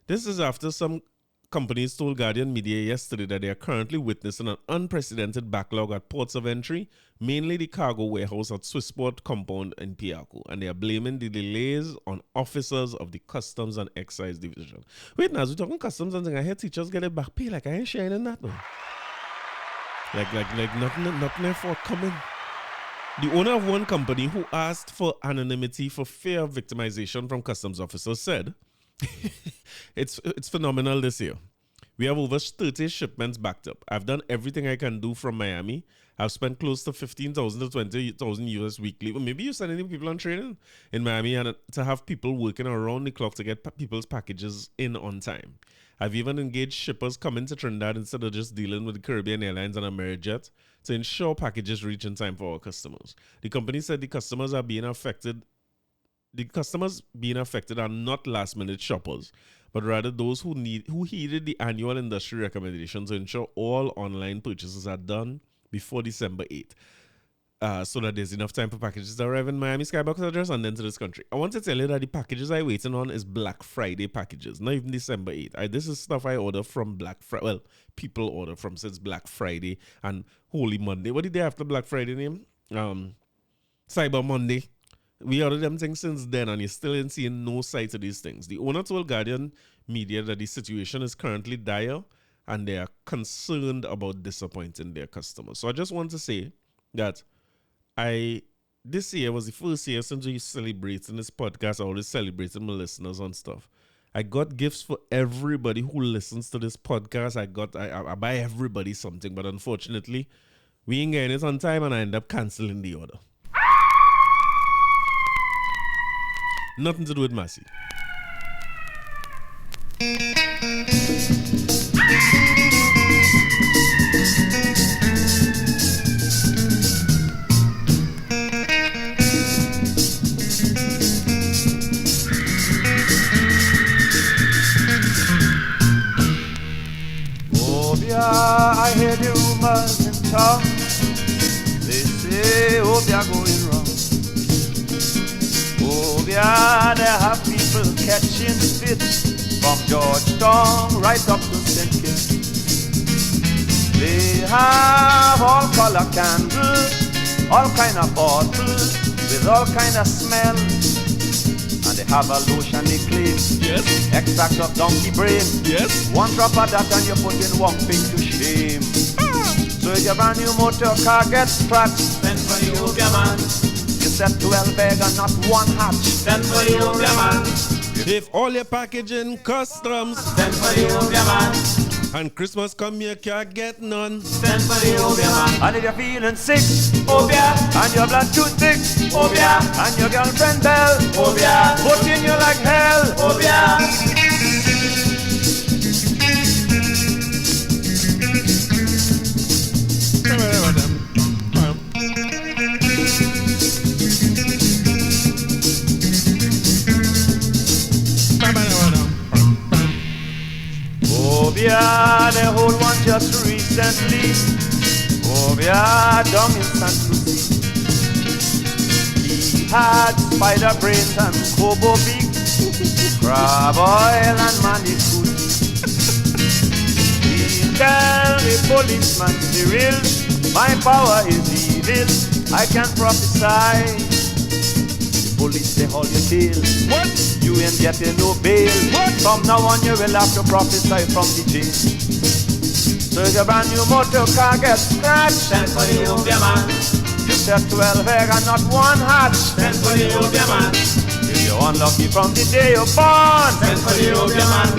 This is after some companies told Guardian Media yesterday that they are currently witnessing an unprecedented backlog at ports of entry, mainly the cargo warehouse at Swissport Compound in Piaco, and they are blaming the delays on officers of the Customs and Excise Division. Wait, now, as we're talking customs and things, I hear teachers get it back pay, like I ain't sharing in that, though. Like nothing forthcoming. The owner of one company who asked for anonymity for fear of victimization from customs officers said, it's phenomenal this year. We have over 30 shipments backed up. I've done everything I can do from Miami. I've spent close to 15,000 to 20,000 US weekly. Well, maybe you're sending people on training in Miami and to have people working around the clock to get people's packages in on time. I've even engaged shippers coming to Trinidad instead of just dealing with the Caribbean Airlines and Amerijet to ensure packages reach in time for our customers. The company said the customers being affected are not last-minute shoppers, but rather those who heeded the annual industry recommendations to ensure all online purchases are done before December 8th, so that there's enough time for packages to arrive in Miami Skybox address and then to this country. I want to tell you that the packages I'm waiting on is Black Friday packages, not even December 8th. This is stuff I order from Black Friday. Well, people order from since Black Friday and Holy Monday. What did they after Black Friday name? Cyber Monday. We ordered them things since then, and you still ain't seeing no sight of these things. The owner told Guardian Media that the situation is currently dire, and they are concerned about disappointing their customers. So I just want to say that this year was the first year since we celebrating this podcast. I always celebrating my listeners and stuff. I got gifts for everybody who listens to this podcast. I buy everybody something, but unfortunately, we ain't getting it on time, and I end up canceling the order. Nothing to do with Massy. Obia, I hear the rumors in town. They say Obia going wrong. Obia, they have people catching fits from Georgetown right up to St. Kitts. They have all color candles, all kind of bottles with all kind of smell, and they have a lotion they claim. Yes. Extract of donkey brain. Yes. One drop of that and you put in one pig to shame. So if your brand new motor car gets scratched, send for the Obia man. You set 12 bag and not one hatch, send for the Obia man. If all your packaging customs, Send for the Obia man. and Christmas come you can't get none. Send for the Obia man. And if you're feeling sick, Obia. And your blood too thick, Obia. And your girlfriend bell, Obia. Putting you like hell, Obia. Obia, the whole one just recently. Obia, down in St. Lucie. He had spider brains and cobo beak, crab oil and manicoot. He tell the policeman Cyril, my power is evil, I can prophesy. The police they hold your tail. What? You ain't getting no bail. What? From now on you will have to prophesy from the jail. So if your brand new motor car gets scratched, send for the Obia man. You set 12 egg and not one hatch, send for the Obia man. If you're unlucky from the day you're born, send for the Obia man.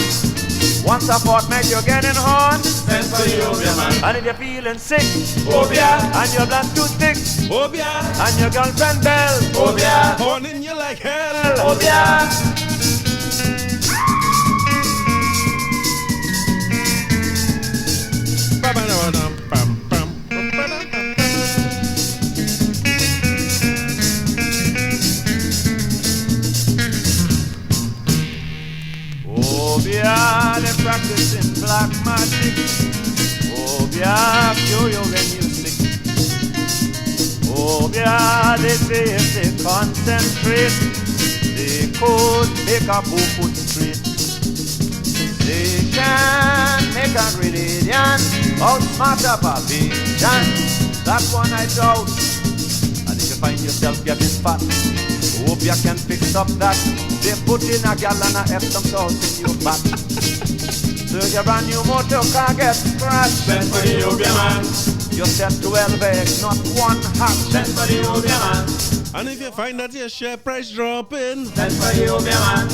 Once a fortnight you're getting horn. Send for the Obia man. And if you're feeling sick, Obia. and your blood too thick, Obia, and your girlfriend bell, Obia. horning you like hell. Obia. Obia, they practicing black magic. Obia, cure you when you sick. Obia, they say if they concentrate, they could make a put straight. They can make a religion outsmart a Babylon. That one I doubt. And if you find yourself getting fat, hope you can fix up that. They put in a gallon of Epsom salt in your back. So your brand new motor car gets scratched. Send for the Obia man. You set 12 eggs, not one hatch. Send for the Obia man. And if you find that your share price dropping, Send for the Obia man.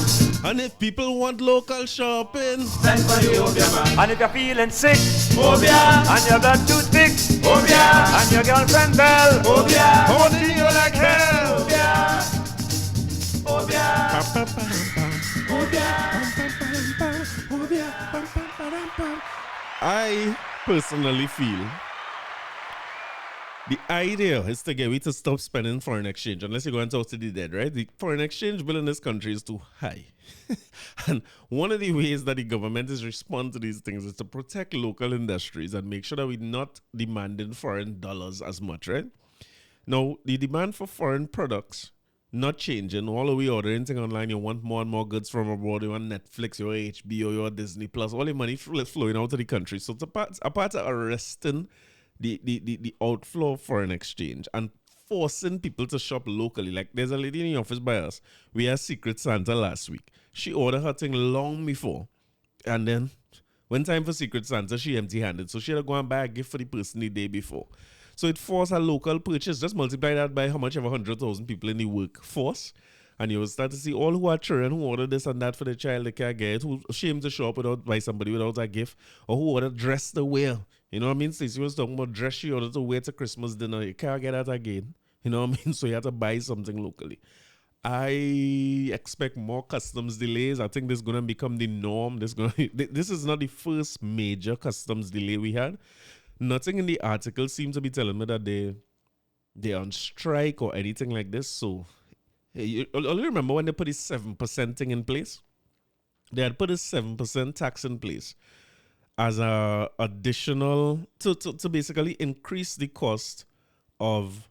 and if people want local shopping, Send for the Obia man. And if you're feeling sick, Obia. and your blood too thick, Obia. and your girlfriend bell, Obia. holding you like hell. Obia. Obia. I personally feel the idea is to get we to stop spending foreign exchange unless you're going to talk to the dead, right? The foreign exchange bill in this country is too high. And one of the ways that the government is responding to these things is to protect local industries and make sure that we're not demanding foreign dollars as much, right? Now, the demand for foreign products not changing. All the way ordering things online, you want more and more goods from abroad. You want Netflix, your HBO, your Disney Plus, all the money flowing out of the country. So it's a part of arresting the outflow of foreign exchange and forcing people to shop locally. Like there's a lady in the office by us. We had Secret Santa last week. She ordered her thing long before. And then when time for Secret Santa, she empty-handed. So she had to go and buy a gift for the person the day before. So it forced a local purchase. Just multiply that by how much of 100,000 people in the workforce. And you will start to see all who are children who order this and that for the child they can't get, who ashamed to shop by somebody without a gift, or who order dress to wear. You know what I mean? Stacey was talking about dress she ordered to wear to Christmas dinner. You can't get that again. You know what I mean? So you have to buy something locally. I expect more customs delays. I think this is going to become the norm. This is not the first major customs delay we had. Nothing in the article seems to be telling me that they're on strike or anything like this. So you only remember when they put this 7% thing in place? They had put a 7% tax in place as a additional to basically increase the cost of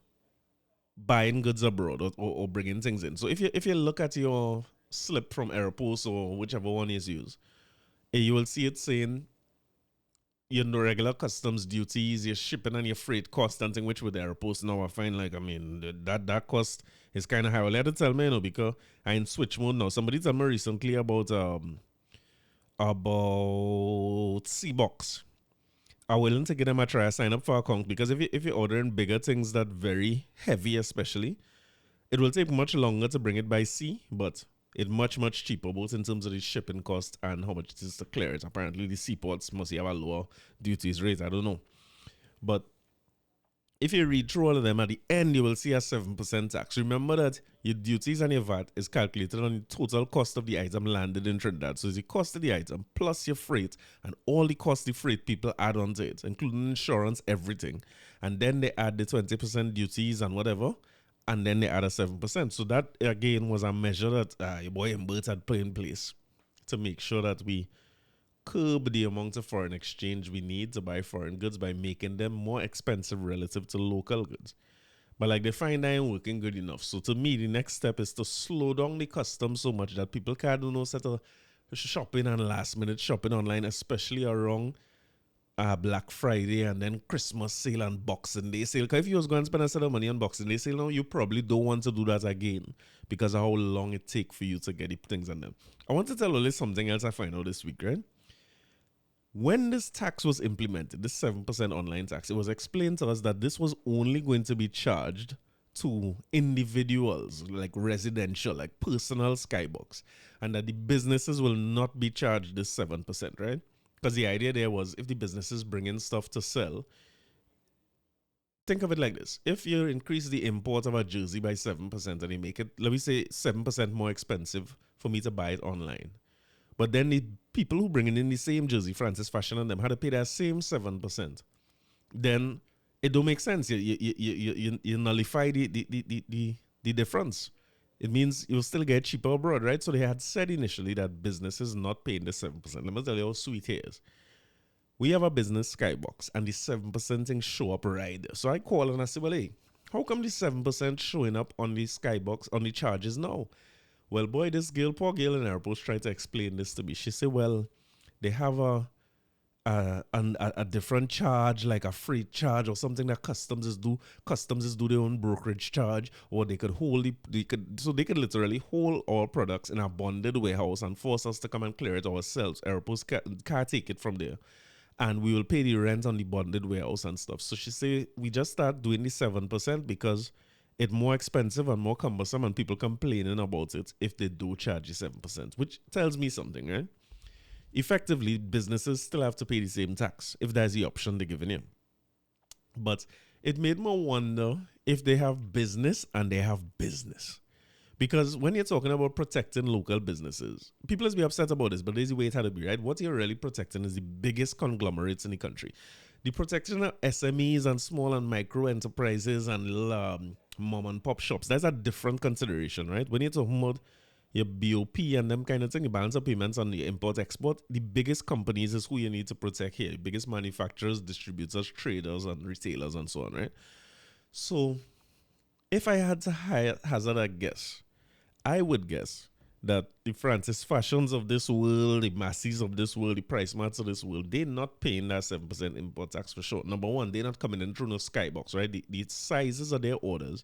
buying goods abroad or bringing things in. So if you look at your slip from Aeropost or whichever one is used, you will see it saying your regular customs duties, your shipping and your freight cost and thing, which with Aeropost now I find like, I mean, that cost is kind of high. Well, let it tell me, because I'm in switch mode now. Somebody told me recently about C-Box. I'm willing to give them a try, sign up for an account, because if you're ordering bigger things that very heavy especially, it will take much longer to bring it by sea, but it's much, much cheaper, both in terms of the shipping cost and how much it is to clear it. Apparently, the seaports must have a lower duties rate. I don't know. But if you read through all of them, at the end, you will see a 7% tax. Remember that your duties and your VAT is calculated on the total cost of the item landed in Trinidad. So it's the cost of the item plus your freight and all the cost the freight people add onto it, including insurance, everything. And then they add the 20% duties and whatever. And then they add a 7%. So that, again, was a measure that your boy Mbert had put in place to make sure that we curb the amount of foreign exchange we need to buy foreign goods by making them more expensive relative to local goods. But like they find that ain't working good enough. So to me, the next step is to slow down the customs so much that people can't do no set of shopping and last minute shopping online, especially around Black Friday and then Christmas sale and Boxing Day sale. Because if you was going to spend a set of money on Boxing Day sale now, you probably don't want to do that again because of how long it takes for you to get the things on them. I want to tell you something else I find out this week, right? When this tax was implemented, this 7% online tax, it was explained to us that this was only going to be charged to individuals, like residential, like personal skybox, and that the businesses will not be charged this 7%, right? Because the idea there was if the businesses bring in stuff to sell, think of it like this. If you increase the import of a jersey by 7% and you make it, let me say, 7% more expensive for me to buy it online, but then the people who bring in the same jersey, Francis Fashion and them, had to pay that same 7%, then it don't make sense. You nullify the difference. It means you'll still get cheaper abroad, right? So they had said initially that businesses not paying the 7%. Let me tell you how sweet it is. We have a business skybox and the 7% thing show up right there. So I call and I say, well, hey, how come the 7% showing up on the skybox, on the charges now? Well, boy, this girl, poor girl in airports trying to explain this to me. She said, well, they have a different charge, like a freight charge or something that customs is do. Customs is do their own brokerage charge, or they could they could literally hold our products in a bonded warehouse and force us to come and clear it ourselves. Airports can't take it from there, and we will pay the rent on the bonded warehouse and stuff. So she say we just start doing the 7% because it's more expensive and more cumbersome, and people complaining about it if they do charge the 7%, which tells me something, right? Effectively, businesses still have to pay the same tax if that's the option they're giving you. But it made me wonder if they have business and they have business. Because when you're talking about protecting local businesses, people will be upset about this, but there's the way it had to be, right? What you're really protecting is the biggest conglomerates in the country. The protection of SMEs and small and micro enterprises and mom and pop shops, that's a different consideration, right? When you're talking about your BOP and them kind of thing, your balance of payments on the import-export, the biggest companies is who you need to protect here. The biggest manufacturers, distributors, traders, and retailers, and so on, right? So, if I had to hazard a guess, I would guess that the Francis Fashions of this world, the Masses of this world, the Price Marts of this world, they're not paying that 7% import tax for sure. Number one, they're not coming in through no skybox, right? The sizes of their orders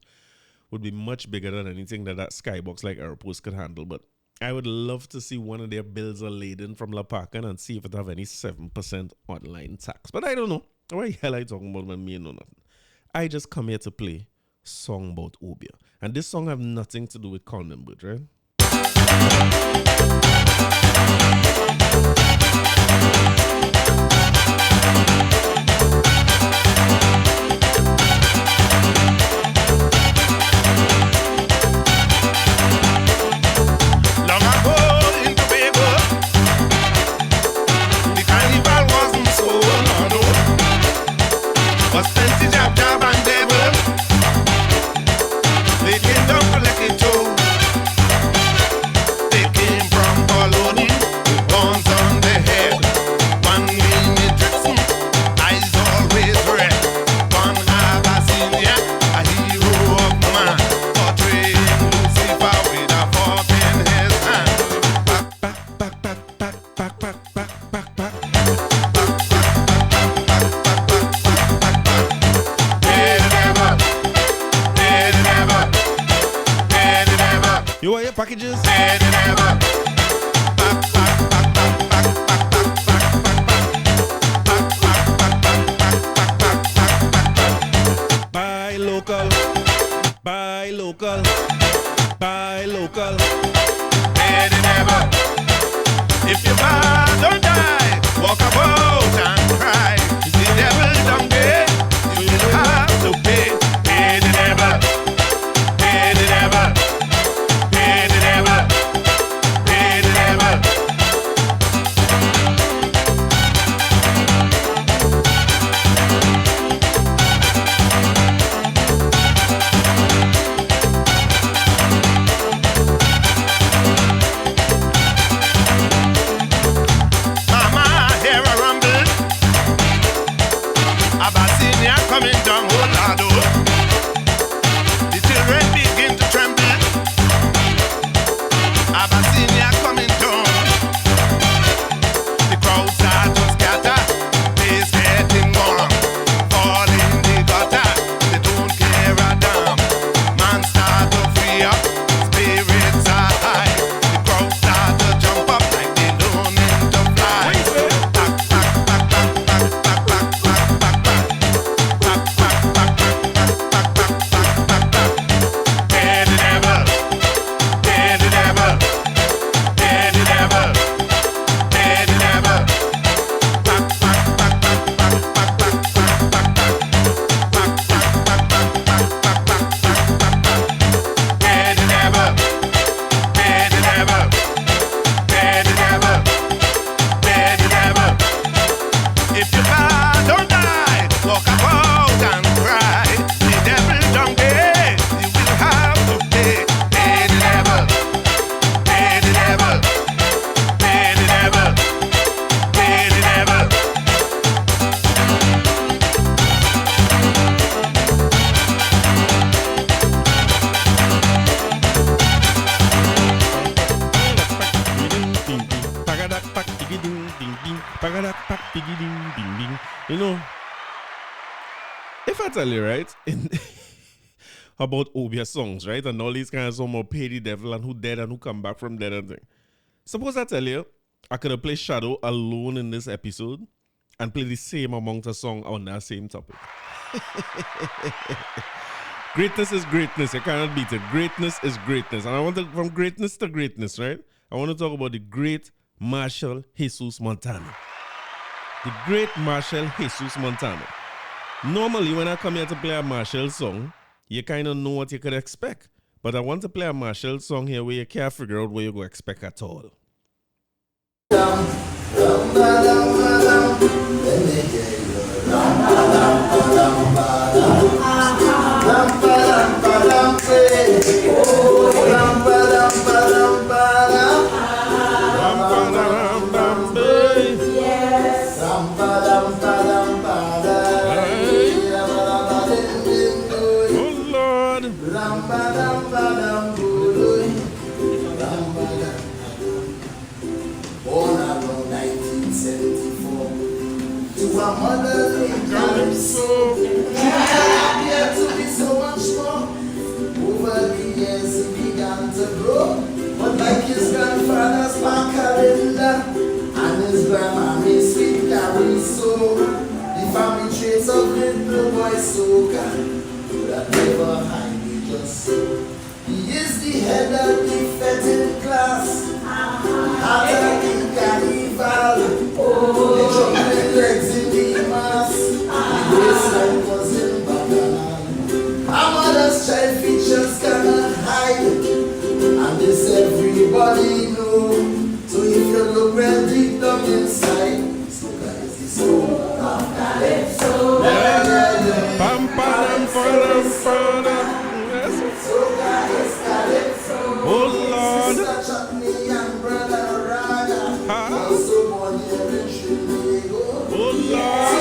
would be much bigger than anything that skybox like Aeropost could handle. But I would love to see one of their bills are laden from La Pacan and see if it have any 7% online tax. But I don't know. What the hell are you talking about when me know nothing? I just come here to play song about Obia. And this song have nothing to do with Condemned, right? You want your packages? Buy local, buy local, buy local. If you buy, don't die. Walk about and cry. The devil don't pay. You will have to pay. Pay the devil. Pay the devil. Pay the devil. Pay the devil. Mama, hear a rumble. know, if I tell you, right, about Obia songs, right, and all these kind of songs about pay the devil and who dead and who come back from dead and thing. Suppose I tell you, I could have played Shadow alone in this episode and play the same amount of song on that same topic. Greatness is greatness. You cannot beat it. Greatness is greatness. And I want to, from greatness to greatness, right? I want to talk about the great Machel Jesus Montano. The great Machel Jesus Montano. Normally, when I come here to play a Machel song, you kind of know what you could expect. But I want to play a Machel song here where you can't figure out what you go expect at all. My mother in Calypso, yeah, to be so much more. Over the years he began to grow, but like his grandfather's back calendar and his grandma's sweet Calypso, the family traits of little boy soca that never hide me just so. He is the head of the fetting class, heart of the carnival, the jumping legs in the mass, the waistline was in bacchanal. Our mother's child features cannot hide, and this everybody know. So if you look real deep down inside, soca is the soul of Calypso. Pam, pam, pam, pam. Soca is Calypso. Oh Lord. Sister Chutney and Brother Raga, also born here in Trinidad. Oh Lord.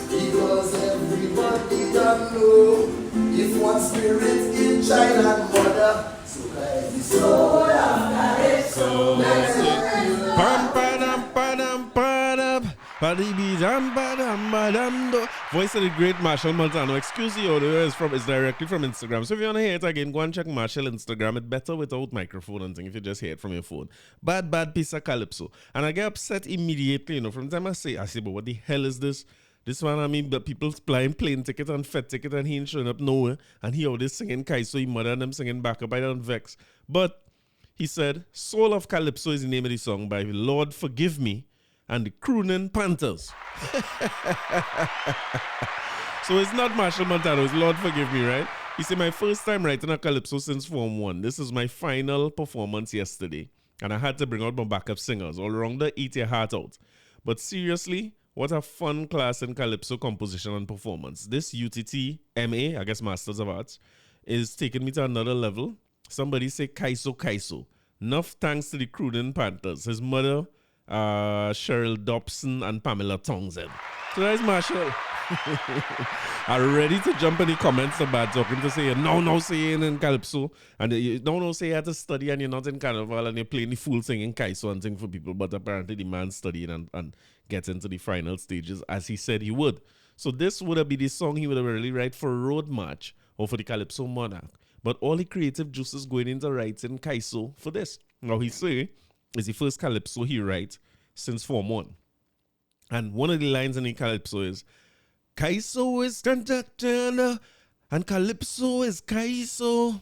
Because everybody don't know if one spirit in child and mother, soca is the soul of Calypso. Pam, padam, padam, padam. Voice of the great Machel Montano. Excuse the audio, it's directly from Instagram. So if you want to hear it again, go and check Machel Instagram. It's better without microphone and thing if you just hear it from your phone. Bad piece of Calypso. And I get upset immediately, from the time I say, but what the hell is this? This one, I mean, but people buying plane ticket and fed ticket and he ain't showing up nowhere. And he always singing Kaiso, he mother and them singing back up. I don't vex. But he said, Soul of Calypso is the name of the song by Lord Forgive Me and the Croonin' Panthers. So it's not Machel Montano, it's Lord Forgive Me, right? He said, my first time writing a Calypso since Form 1. This is my final performance yesterday. And I had to bring out my backup singers all around to eat your heart out. But seriously, what a fun class in Calypso composition and performance. This UTT MA, I guess Masters of Arts, is taking me to another level. Somebody say Kaiso. Enough thanks to the Croonin' Panthers. His mother, Cheryl Dobson and Pamela Townsend. So that's Machel. I'm ready to jump in the comments about talking to say no saying in Calypso and you no say you have to study and you're not in Carnival and you're playing the fool singing Kaiso and thing for people, but apparently the man studied and get into the final stages as he said he would. So this would have been the song he would have really write for Road March or for the Calypso Monarch. But all the creative juices going into writing Kaiso for this. Now he say is the first Calypso he writes since Form 1. And one of the lines in the Calypso is, Kaiso is and Calypso is Kaiso,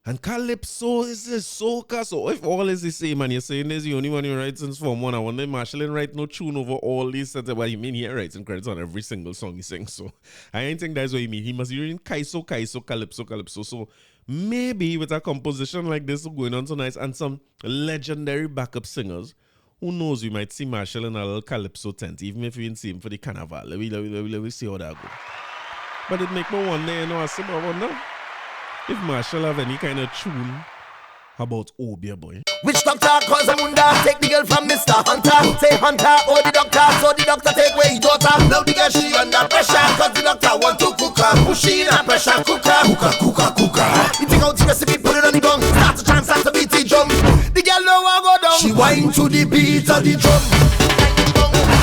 and Calypso is the soca. So if all is the same and you're saying this the only one you write since Form 1, I wonder Machel didn't write no tune over all these. Well, you mean he writes credits on every single song he sings. So I ain't think that's what you mean. He must be reading Kaiso, Calypso. So maybe with a composition like this going on tonight and some legendary backup singers, who knows, we might see Machel in a little Calypso tent, even if we didn't see him for the Carnival. Let me see how that go. But it make me wonder, I wonder if Machel have any kind of tune about Obia boy. Which doctor cause a munda? Take the girl from Mr. Hunter. Say Hunter, oh the doctor. So the doctor take away his daughter. Now the girl she under pressure, cause the doctor want to cook her. Push she in a pressure cooker. Cooker. You take out the recipe, put it on the gun. Start to chant, start to beat the drum. The girl no one go down. She whine to the beat of the drum.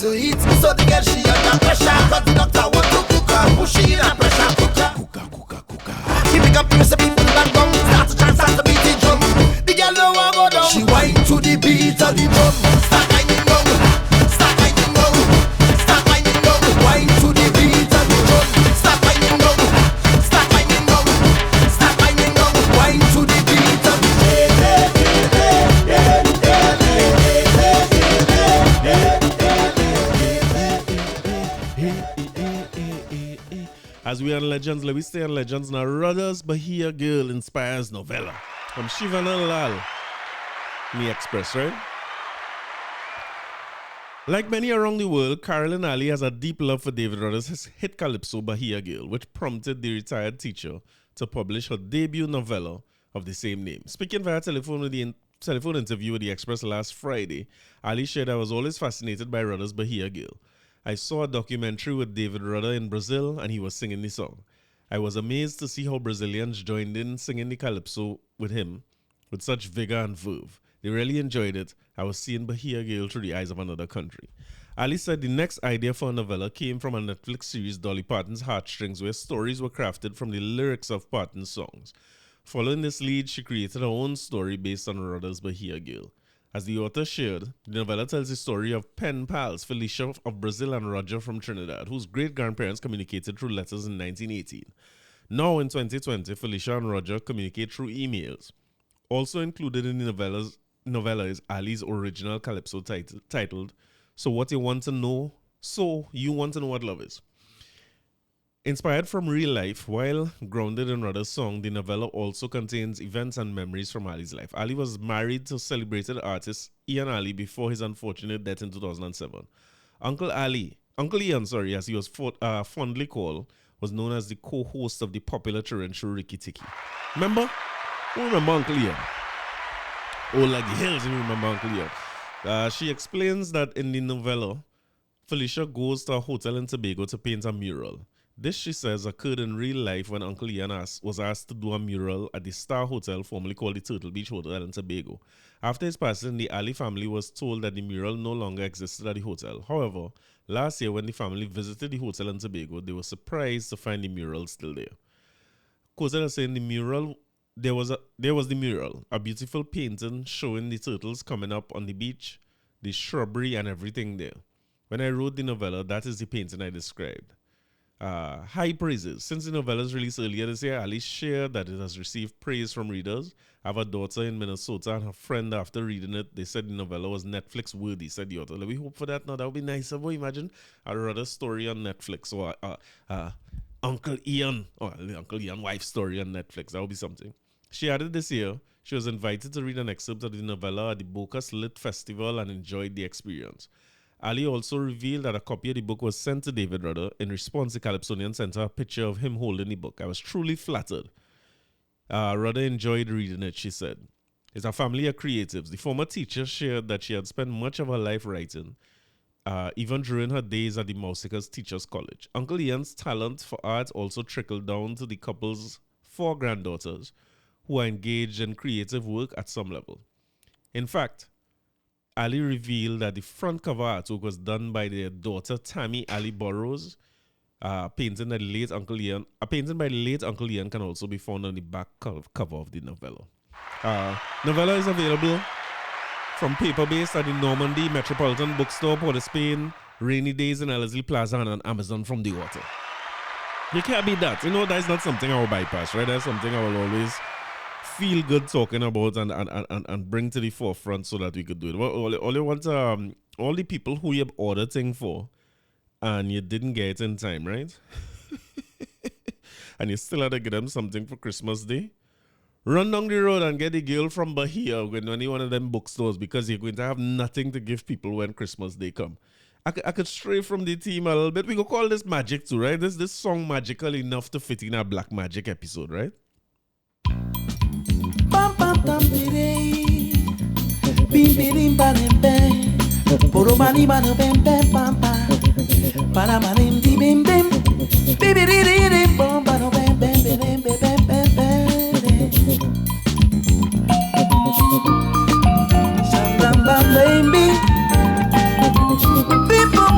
to eat. So the girl she under pressure, cause the doctor want to cook her. Push she in a pressure cooker. He pick up the recipe from the gum. Start to chant, start to beat the drum. The girl don't want go down. She whine to the beat of the drum. Start whining down. Start whining down. Start whining down. Whine to the beat of the drum. Start whining down. Start whining down. Start whining down. Whine to the beat of the As we are legends, let me stay on legends now. Rudder's Bahia Girl inspires novella from Shivana Lal. Me Express, right? Like many around the world, Carolyn Ali has a deep love for David Rudder's hit calypso Bahia Girl, which prompted the retired teacher to publish her debut novella of the same name. Speaking via telephone with the telephone interview with the Express last Friday, Ali shared, "I was always fascinated by Rudder's Bahia Girl. I saw a documentary with David Rudder in Brazil and he was singing the song. I was amazed to see how Brazilians joined in singing the calypso with him with such vigor and verve. They really enjoyed it. I was seeing Bahia Girl through the eyes of another country." Ali said the next idea for a novella came from a Netflix series, Dolly Parton's Heartstrings, where stories were crafted from the lyrics of Parton's songs. Following this lead, she created her own story based on Rudder's Bahia Girl. As the author shared, the novella tells the story of pen pals Felicia of Brazil and Roger from Trinidad, whose great-grandparents communicated through letters in 1918. Now in 2020, Felicia and Roger communicate through emails. Also included in the novella is Ali's original calypso titled, So What You Want to Know, So You Want to Know What Love Is. Inspired from real life, while grounded in Rudder's song, the novella also contains events and memories from Ali's life. Ali was married to celebrated artist Ian Ali before his unfortunate death in 2007. Uncle Ian, as he was fondly called, was known as the co-host of the popular Chilean show Ricky Tiki. Remember? Who remember Uncle Ian? Oh, like the hills, you remember Uncle Ian. She explains that in the novella, Felicia goes to a hotel in Tobago to paint a mural. This, she says, occurred in real life when Uncle Ian was asked to do a mural at the Star Hotel, formerly called the Turtle Beach Hotel in Tobago. After his passing, the Ali family was told that the mural no longer existed at the hotel. However, last year when the family visited the hotel in Tobago, they were surprised to find the mural still there. Kozel is saying the mural, there was the mural, a beautiful painting showing the turtles coming up on the beach, the shrubbery and everything there. When I wrote the novella, that is the painting I described. High praises. Since the novella's released earlier this year, Ali shared that it has received praise from readers. I have a daughter in Minnesota and her friend, after reading it, they said the novella was Netflix worthy, said the author. We hope for that now. That would be nice. Imagine a Rudder story on Netflix, or Uncle Ian wife's story on Netflix. That would be something. She added this year, she was invited to read an excerpt of the novella at the Bocas Lit Festival and enjoyed the experience. Ali also revealed that a copy of the book was sent to David Rudder. In response, the Calypsonian sent her a picture of him holding the book. I was truly flattered. Rudder enjoyed reading it, she said. It's a family of creatives. The former teacher shared that she had spent much of her life writing, even during her days at the Mousikas Teachers College. Uncle Ian's talent for art also trickled down to the couple's 4 granddaughters, who are engaged in creative work at some level. In fact, Ali revealed that the front cover artwork was done by their daughter Tammy Ali Burrows. Painting by the late Uncle Ian. A painting by the late Uncle Ian can also be found on the back cover of the novella. Novella is available from paper-based at the Normandy Metropolitan Bookstore, Port of Spain, Rainy Days in Ellerslie Plaza, and on Amazon from the author. You can't beat that. That's not something I will bypass, right? That's something I will always feel good talking about and bring to the forefront so that we could do it. All you want, all the people who you ordered thing for and you didn't get it in time, right? And you still had to get them something for Christmas Day. Run down the road and get the girl from Bahia when any one of them bookstores, because you're going to have nothing to give people when Christmas Day come. I could stray from the theme a little bit. We could call this magic too, right? This song magical enough to fit in a Black Magic episode, right? Baby, people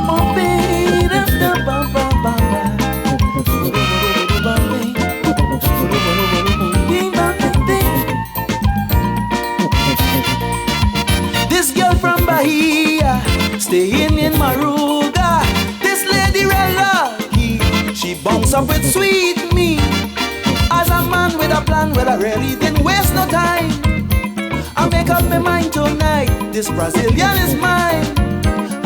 Bahia, staying in Maruga. This lady real lucky, she bounce up with sweet me. As a man with a plan, well I really didn't waste no time. I make up my mind tonight, this Brazilian is mine.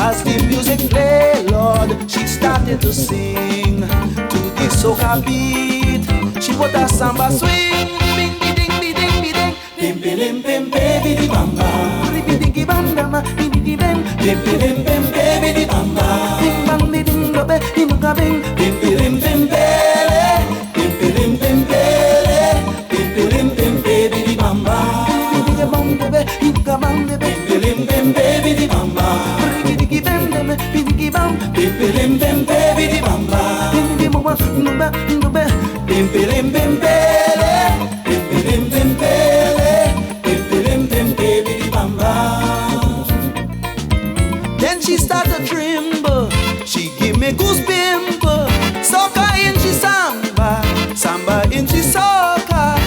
As the music play, Lord, she started to sing to the soca beat. She put a samba swing, bing, bing, bing, bing, bing, bing, bing, bing, baby, di bamba, bing, bing, bing, bamba, bing, bing, bing, bing, bing, bing, baby, di bamba, bing, bang, bing, bing, bing, bing, bing, bing, bing, bing, bing, bing, bing, bing, baby, di bamba, bing, bing, bing, bing, baby, di bamba. Bim bim bim baby di bamba. Bim bim bim bim bim bim bele. Bim bim bim bele. Bim bim bim baby di bamba. Then she started tremble. She give me goose pimple. Soca in she samba, samba in she soca.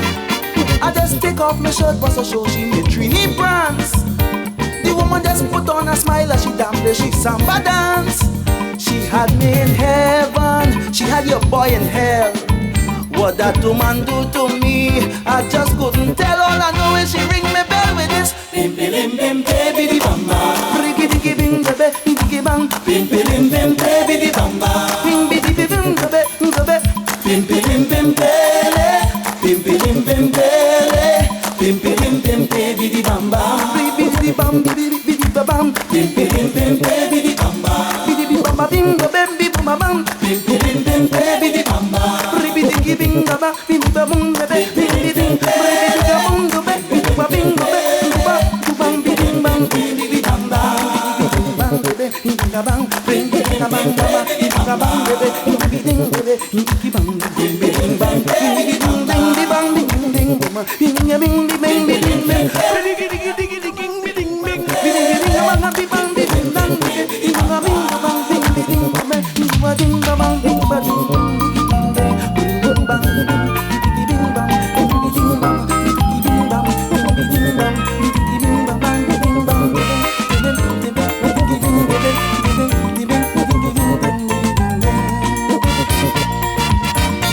I just take off my shirt, but so show she made Trini brands. The woman just put on a smile as she damn she samba dance. She had me in heaven, she had your boy in hell. What that woman do to me, I just couldn't tell. All I know is she ring me bell with this bim bim bim baby di bamba. Riggy diggy bing baby, diggy bang. Bim bim bim baby di bamba. Bing biddy bim baby, bim bim bim bele. Bim bim bim bele. Bim bim bim baby di bamba. Biddy bam biddy biddy bam. Bim bim bim baby di bamba. Biddy bamba bing bam bim bam. Bim bim bim baby di bamba. Biddy bing bam bim bam baby. Biddy bing bam baby. Bing bam bam bing bam biddy bamba. Bang baby bing bam bing bam bam bam baby. Biddy baby bing bam bing bam biddy bang bing bang bing bing bam bing bing bing bing bing.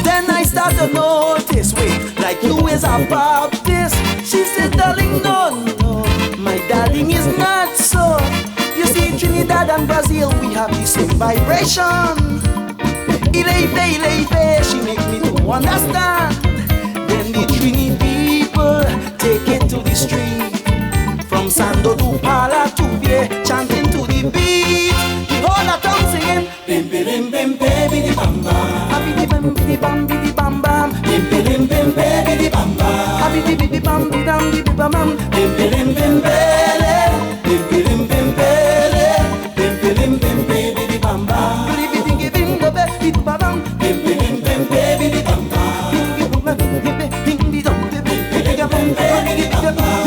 Then I start to notice, wait, like you is a Baptist. She said, darling, no, my darling is not so. You see, Trinidad and Brazil, we have the same vibration. Ileve, she make me to understand. Then the Trini people take it to the street. From Sando to Pala to Vie, chanting to the beat. The whole of town singing bim bim bim baby di bamba. Bidi bam bidi bam bidi bam bam. Bim bim bim baby di bamba. Bidi bidi bam bidi bam bidi bam bam. Bim bim bim bele. Bim bim bim bele. Bim bim bim baby di bamba. Bidi bidi bim bam bidi bam bam. Bim bim bim baby di bamba. Bidi bam bam bidi bam bidi bam bam. Bidi bam bam bidi bam bam.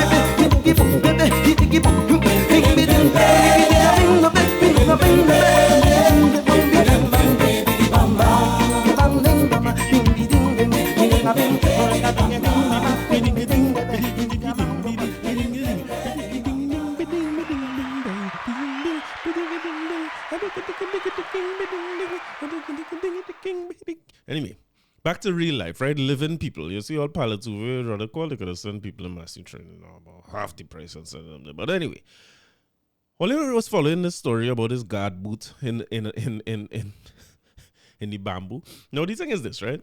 Anyway, back to real life, right? Living people. You see all pallets over rather call, they could have sent people in Massy training now about half the price and send them there. But anyway, Oliver was following this story about his guard boot in the bamboo. Now the thing is this, right?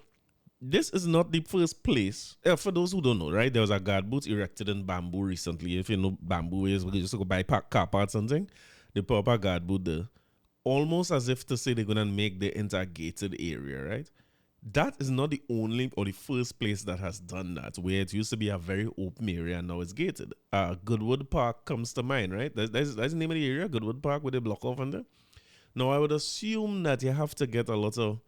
This is not the first place. For those who don't know, right? There was a guard boot erected in bamboo recently. If you know bamboo is, we just go buy car parts and something. They put up a guard boot there. Almost as if to say they're going to make the intergated area, right? That is not the only or the first place that has done that, where it used to be a very open area and now it's gated. Goodwood Park comes to mind, right? That's the name of the area, Goodwood Park, with a block off under. Now, I would assume that you have to get a lot of,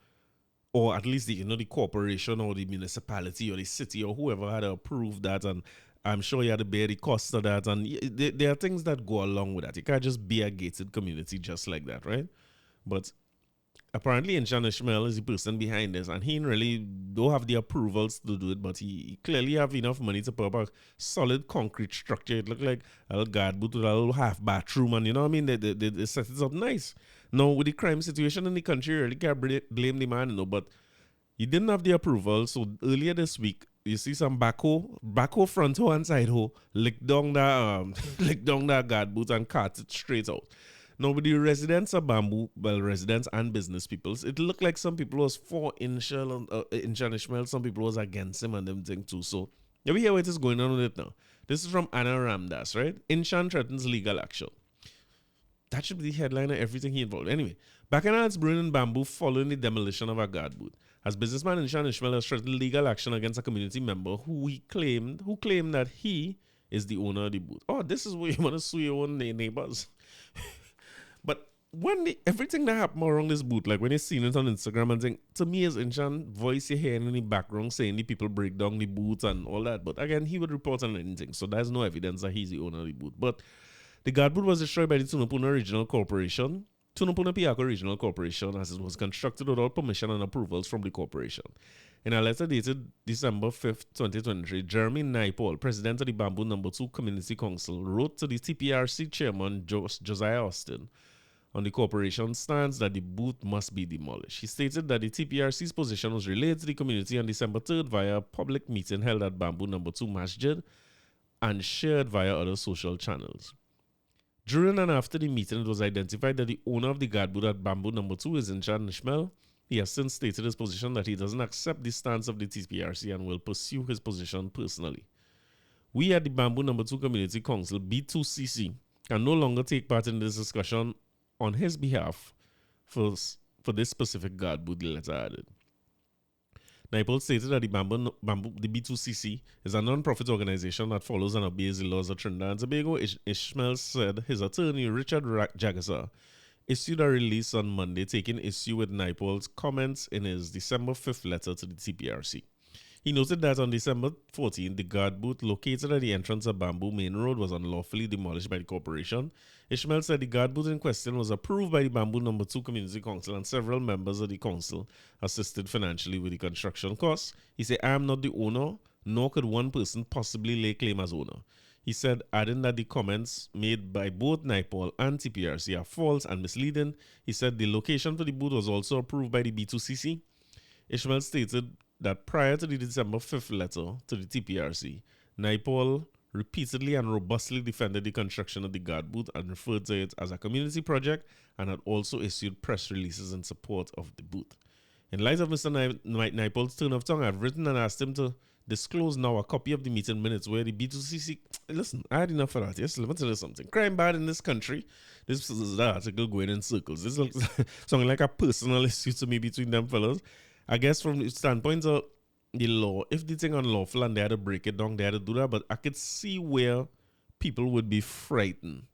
or at least the corporation or the municipality or the city or whoever had to approve that, and I'm sure you had to bear the cost of that, and there are things that go along with that. You can't just be a gated community just like that, right? But apparently Etienne Ishmael is the person behind this, and he really don't have the approvals to do it, but he clearly have enough money to put up a solid concrete structure. It looked like a little guard boot with a little half bathroom, and you know what I mean? They set it up nice. Now, with the crime situation in the country, you really can't blame the man, you know, but he didn't have the approval, so earlier this week, you see some backhoe front hoe and side hoe lick down that guard boot and cart it straight out. Now, with the residents of Bamboo, well, residents and business peoples, it looked like some people was for Etienne Ishmael, some people was against him and them thing too. So, let me hear what is going on with it now. This is from Anna Ramdas, right? Etienne threatens legal action. That should be the headline of everything he involved. Anyway, bacchanals brewing in Bamboo following the demolition of a guard boot. As businessman Etienne Ishmael has threatened legal action against a community member who claimed that he is the owner of the booth. Oh, this is where you want to sue your own neighbors. But when everything that happened around this booth, like when you seen it on Instagram and thing, to me as Etienne voice you hear in the background saying the people break down the booth and all that. But again, he would report on anything, so there's no evidence that he's the owner of the booth. But the guard boot was destroyed by the Tunapuna Regional Corporation. Tunapuna Piako Regional Corporation, as it was constructed without permission and approvals from the corporation. In a letter dated December 5th, 2023, Jeremy Naipaul, president of the Bamboo No. 2 Community Council, wrote to the TPRC chairman, Josiah Austin, on the corporation's stance that the booth must be demolished. He stated that the TPRC's position was relayed to the community on December 3rd via a public meeting held at Bamboo No. 2 Masjid and shared via other social channels. During and after the meeting, it was identified that the owner of the guard boot at Bamboo No. 2 is Etienne Ishmael. He has since stated his position that he doesn't accept the stance of the TPRC and will pursue his position personally. We at the Bamboo No. 2 Community Council, B2CC, can no longer take part in this discussion on his behalf for this specific guard boot, the letter added. Naipaul stated that the B2CC is a non-profit organization that follows and obeys the laws of Trinidad and Tobago. Ishmael said his attorney, Richard Jagasa, issued a release on Monday taking issue with Naipaul's comments in his December 5th letter to the TPRC. He noted that on December 14th, the guard booth located at the entrance of Bamboo Main Road was unlawfully demolished by the corporation. Ishmael said the guard booth in question was approved by the Bamboo No. 2 Community Council and several members of the council assisted financially with the construction costs. He said, I am not the owner, nor could one person possibly lay claim as owner. He said, adding that the comments made by both Naipaul and TPRC are false and misleading. He said the location for the booth was also approved by the B2CC. Ishmael stated that prior to the December 5th letter to the TPRC, Naipaul repeatedly and robustly defended the construction of the guard booth and referred to it as a community project and had also issued press releases in support of the booth. In light of Mr. Naipaul's turn of tongue, I've written and asked him to disclose now a copy of the meeting minutes where the B2CC... Listen, I had enough of that. Yes, let me tell you something. Crime bad in this country. This is the article going in circles. This looks something like a personal issue to me between them fellas. I guess from the standpoint of the law, if the thing unlawful and they had to break it down, they had to do that. But I could see where people would be frightened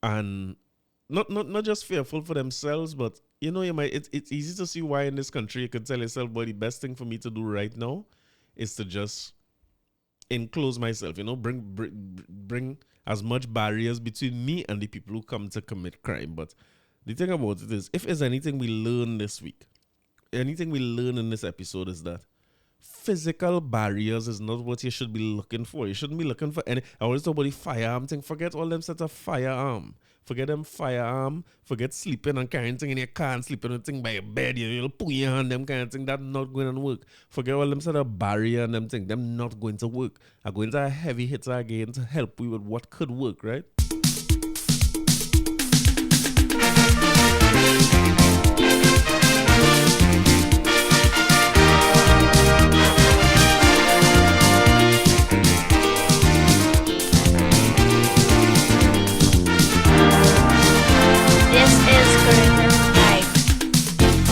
and not just fearful for themselves, but you know, it's easy to see why in this country you could tell yourself, boy, the best thing for me to do right now is to just enclose myself, you know, bring as much barriers between me and the people who come to commit crime. But the thing about it is, if there's anything we learn this week, anything we learn in this episode is that physical barriers is not what you should be looking for. You shouldn't be looking for any... I always talk about the firearm thing. Forget all them sets of firearm. Forget them firearm. Forget sleeping and carrying thing in your car and sleeping on thing by your bed. You'll put your hand, them kind of thing. That's not going to work. Forget all them sort of barrier and them thing. Them not going to work. I'm going to have heavy hitter again to help you with what could work, right?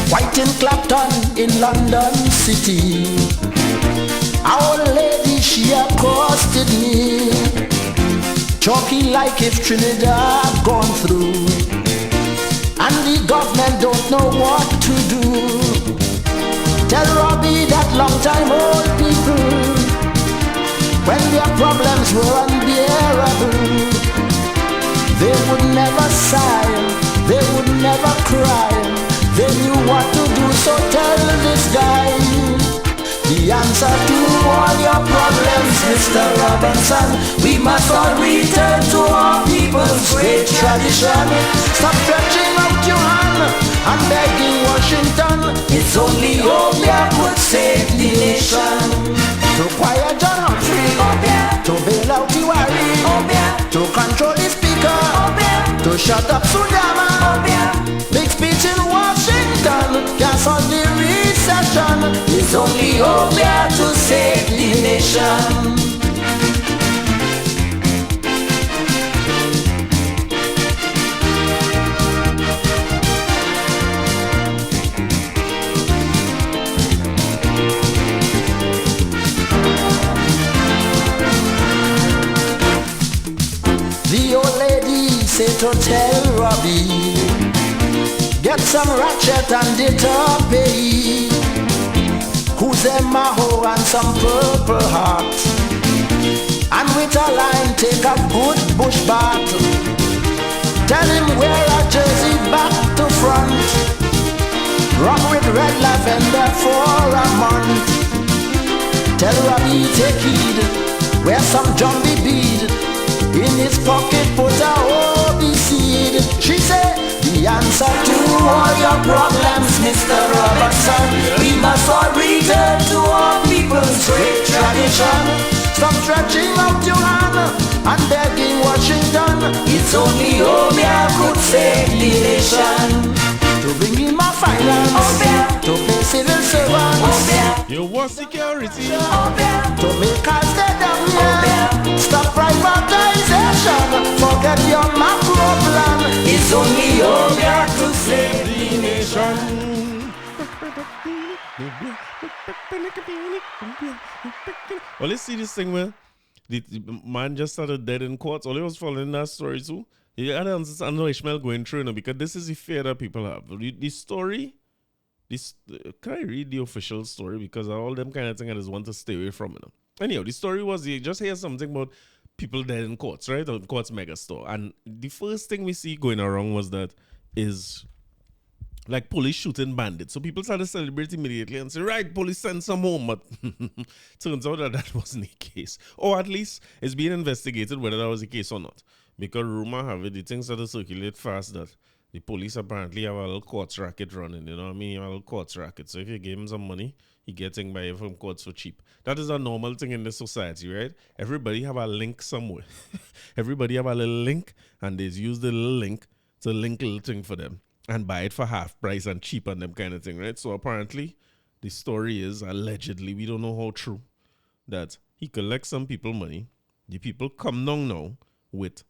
White in Clapton in London City, Our Lady she accosted me, talking like if Trinidad gone through, and the government don't know what to do. Tell Robbie that long time old people, when their problems were unbearable, they would never sigh, they would never cry, they you what to do, so tell this guy the answer to all your problems, Mr. Robinson. We must all return to our people's great tradition. Stop stretching out your hand and begging Washington. It's only Obia could save the nation. To quiet John Humphrey, to bail out Tiwari, to control the speaker, to shut up Sudama. Big speech in Washington, cancel the recession. It's only Obia to save the nation. The old lady said to tell Robbie, get some ratchet and deter pay. Who's a maho and some purple heart, and with a line take a good bush bat. Tell him wear a jersey back to front, rock with red lavender for a month. Tell Robbie take heed, wear some jumbie bead, in his pocket put a OB seed. She said, the answer to all your problems, Mr. Robertson. We must all return to our people's great tradition. Stop stretching out your hand and begging Washington. It's only Obia could save the nation. To bring in my finance, to pay civil servants, You want security? to make us stay down here. Stop privatization, forget your macro plan. It's only Obia to save the nation. Well, let's see this thing where the man just started dead in court. All he was following that story too. I don't understand how Ishmael going through now, because this is the fear that people have. The story, can I read the official story? Because all them kind of thing I just want to stay away from it. Anyhow, the story was, you just hear something about people dead in courts, right? Or courts mega store. And the first thing we see going around was that is like police shooting bandits. So people started to celebrate immediately and say, right, police send some home. But turns out that wasn't the case. Or at least it's being investigated whether that was the case or not. Because rumor have it, the things started to circulate fast that the police apparently have a little courts racket running. You know what I mean? You have a little courts racket. So if you give him some money, he gets things by from courts for cheap. That is a normal thing in this society, right? Everybody have a link somewhere. Everybody have a little link, and they use the little link to link little thing for them and buy it for half price and cheap and them kind of thing, right? So apparently, the story is, allegedly, we don't know how true, that he collects some people money. The people come down now with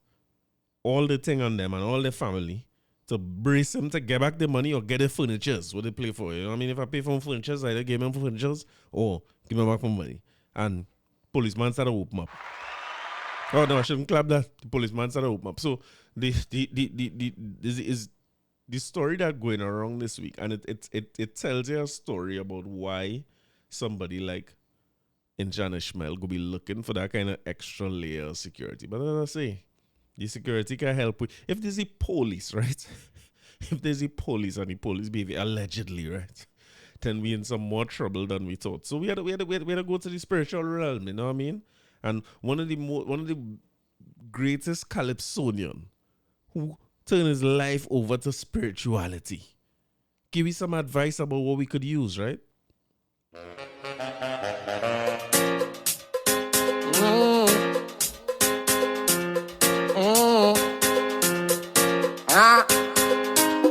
all the thing on them and all their family to brace them to get back the money or get the furnitures what they play for. You know what I mean? If I pay for furnitures, I either give them furnitures or give them back my money. And policeman started to open up. Oh no, I shouldn't clap that. The policeman started to open up. So this is the story that going around this week, and it tells you a story about why somebody like Injan Ishmael go be looking for that kind of extra layer of security. But as I say, the security can help with, if there's the police, right? If there's the police and the police behavior allegedly, right? Then we in some more trouble than we thought. So we had to go to the spiritual realm, you know what I mean? And one of the greatest calypsonian who turned his life over to spirituality. Give me some advice about what we could use, right?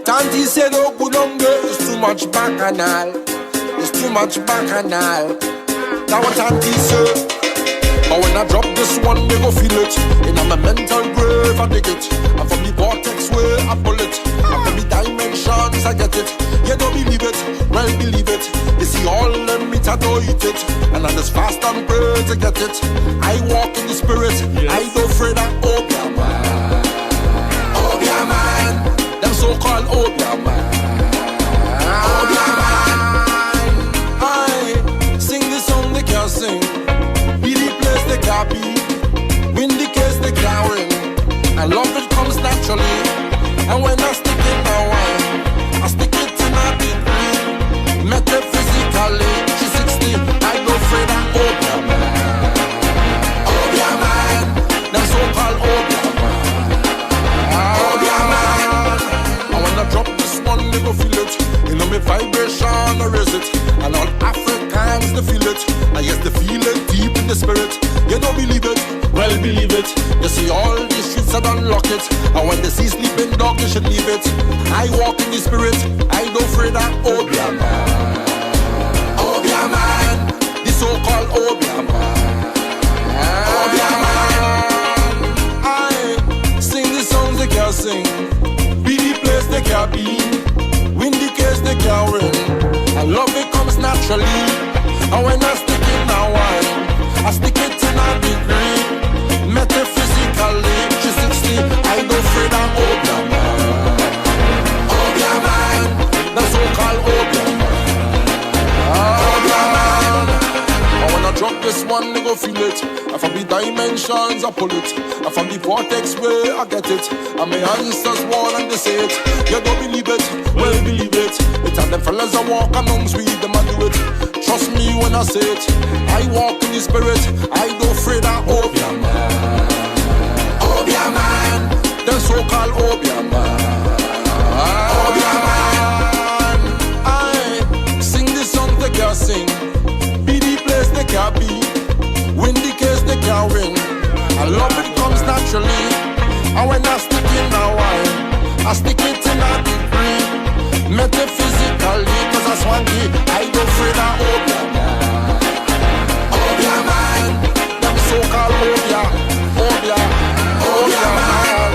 Tanti said, oh, good on girl, it's too much bacchanal. It's too much bacchanal. That what Tanti said. But when I drop this one, they go feel it. In my mental grave, I dig it. And from the vortex where I pull it. And from the dimensions, I get it. You don't believe it, well believe it. You see all them meat, I don't eat it. And I'm just fast and pray to get it. I walk in the spirit, yes. I don't afraid of Obia man. Obia man. Them so-called Obia man. Obia man. I sing this song they can't sing. They can't be, win the case they can't win. And love it comes naturally. And when I stick it now, I stick it in a big to feel it. I yes to feel it deep in the spirit. You don't believe it? Well, believe it. You see all these streets are unlock it. And when they see sleeping dog, you should leave it. I walk in the spirit. I don't afraid of Obia man. Obia man. The so-called Obia man. Obia man. I sing the songs they can't sing. Be the place they can't be. Win the case they can't win. And love it comes naturally. And when I stick it now, I stick it in a degree. Metaphysically, 360, I don't afraid of Obia man. Obia man, that's so-called Obia man. Obia man. And when I drop this one, they go feel it. And from the dimensions, I pull it. And from the vortex way, I get it. And my ancestors warn and they say it. You don't believe it? Well, believe it. It's and them fellas that walk amongst we, them I do it. Trust me when I say it. I walk in the spirit. I don't afraid of Obia man. Obia man. Them so-called Obia man. Obia man. I sing the song they can't sing. Be the place they can't be. Win the case they can't win. I love it comes naturally. And when I stick in now, I stick it in a degree. Metaphysically, cause that's one day I don't afraid of Obia man. Obia man. Them so-called Obia. Obia. Obia man.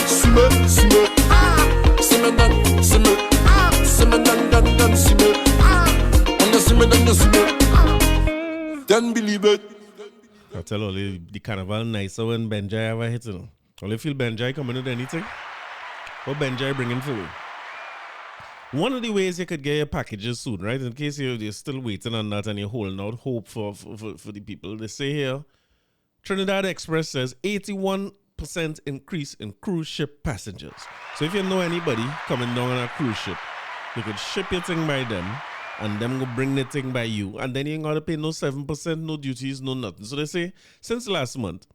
Simmer, simmer. Simmer then, simmer. Simmer then, simmer. And the simmer then, the simmer. Then believe it. I tell you, the carnival nicer when Benjai ever hits it. Only feel Benjai coming with anything. What Benjai bringing for you? One of the ways you could get your packages soon, right? In case you're still waiting on that and you're holding out hope for the people. They say here, Trinidad Express says 81% increase in cruise ship passengers. So if you know anybody coming down on a cruise ship, you could ship your thing by them and them go bring the thing by you. And then you ain't got to pay no 7%, no duties, no nothing. So they say, since last month,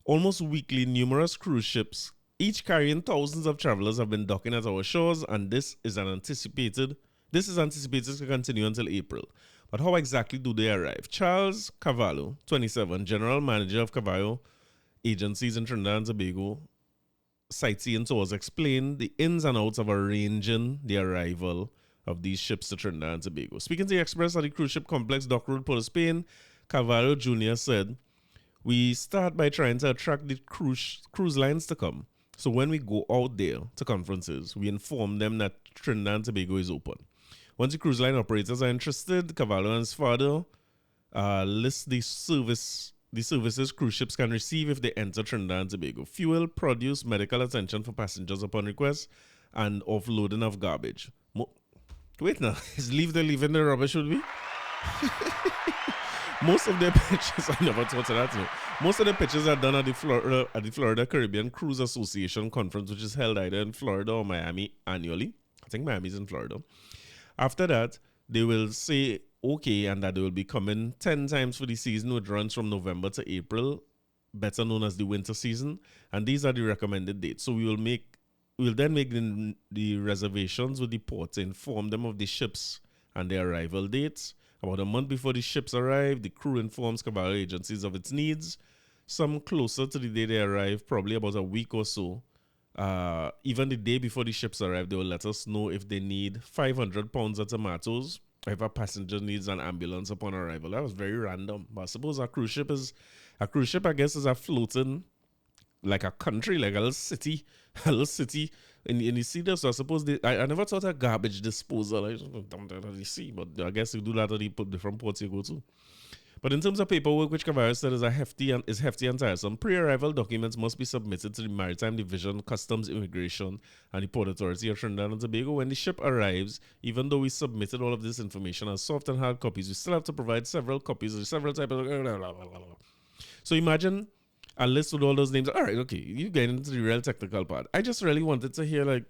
almost weekly, numerous cruise ships, each carrying thousands of travelers, have been docking at our shores, and this is anticipated to continue until April. But how exactly do they arrive? Charles Cavallo, 27, General Manager of Cavallo Agencies in Trinidad and Tobago Sightseeing Tours, explained the ins and outs of arranging the arrival of these ships to Trinidad and Tobago. Speaking to the Express at the cruise ship complex, Dock Road, Port of Spain, Cavallo Jr. said, "We start by trying to attract the cruise lines to come. So when we go out there to conferences, we inform them that Trinidad and Tobago is open. Once the cruise line operators are interested, Cavallo and his father list the services cruise ships can receive if they enter Trinidad and Tobago: fuel, produce, medical attention for passengers upon request, and offloading of garbage." Wait now, is leaving the rubbish would be? Most of their pitches, I never thought of that. No. Most of the pitches are done at the Florida Caribbean Cruise Association conference, which is held either in Florida or Miami annually. I think Miami's in Florida. After that, they will say okay, and that they will be coming 10 times for the season, which runs from November to April, better known as the winter season. And these are the recommended dates. So we will then make the reservations with the port to inform them of the ships and their arrival dates. About a month before the ships arrive, the crew informs Cavallo Agencies of its needs. Some closer to the day they arrive, probably about a week or so. Even the day before the ships arrive, they will let us know if they need 500 pounds of tomatoes, or if a passenger needs an ambulance upon arrival. That was very random. But I suppose a cruise ship, I guess, is a floating, like a country, like a little city in the sea there. So I suppose I never thought of garbage disposal. I just dumped it at the sea, but I guess you do that at the different ports you go to. But in terms of paperwork, which Cavallo said is hefty and tiresome, pre-arrival documents must be submitted to the Maritime Division, Customs, Immigration, and the Port Authority of Trinidad and Tobago. When the ship arrives, even though we submitted all of this information as soft and hard copies, we still have to provide several copies of several types of... So imagine a list with all those names. All right, okay, you get into the real technical part. I just really wanted to hear, like,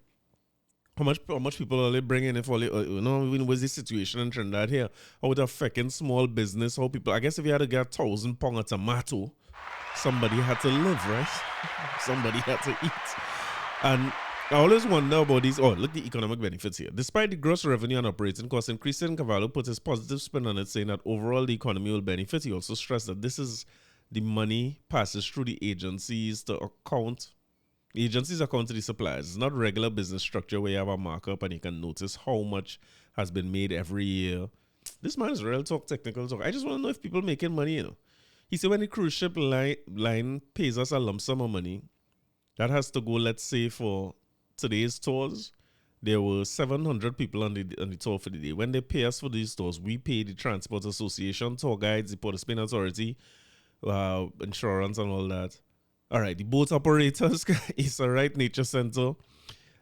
how much people are they bringing if all what's the situation in Trinidad here? How with a fucking small business, how people, I guess if you had to get 1,000 pounds of tomato, somebody had to live, right? Somebody had to eat. And I always wonder about these. Oh, look the economic benefits here. Despite the gross revenue and operating costs increasing, Cavallo put his positive spin on it, saying that overall the economy will benefit. He also stressed that this is the money passes through the agencies to account. The agencies account to the suppliers. It's not regular business structure where you have a markup and you can notice how much has been made every year. This man is real talk, technical talk. I just want to know if people making money, you know. He said when the cruise ship line pays us a lump sum of money, that has to go, let's say, for today's tours, there were 700 people on the tour for the day. When they pay us for these tours, we pay the Transport Association, tour guides, the Port of Spain Authority, insurance and all that. All right, the boat operators, Issa Wright Nature Center,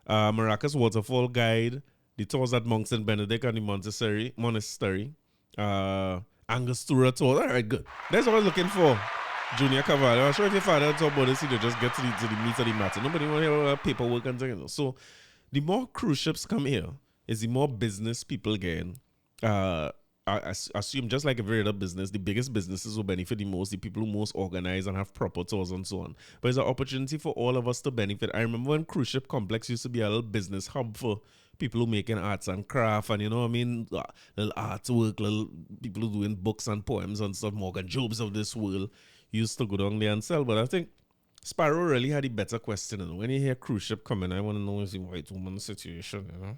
Maracas Waterfall Guide, the tours at Monks and Benedict and the Monastery, Angostura tour. All right, good. That's what I was looking for. Junior Cavallo. I'm sure if your father talk about this, he'll just get to the meat of the matter. Nobody want to hear about paperwork and things. So the more cruise ships come here, is the more business people gain. I assume just like every other business, the biggest businesses will benefit the most, the people who most organize and have proper tours and so on. But it's an opportunity for all of us to benefit. I remember when cruise ship complex used to be a little business hub for people who making arts and craft and, you know what I mean, little artwork, little people who doing books and poems and stuff, Morgan Jobs of this world used to go down there and sell. But I think Sparrow really had a better question. You know? When you hear cruise ship coming, I want to know is the white woman situation, you know?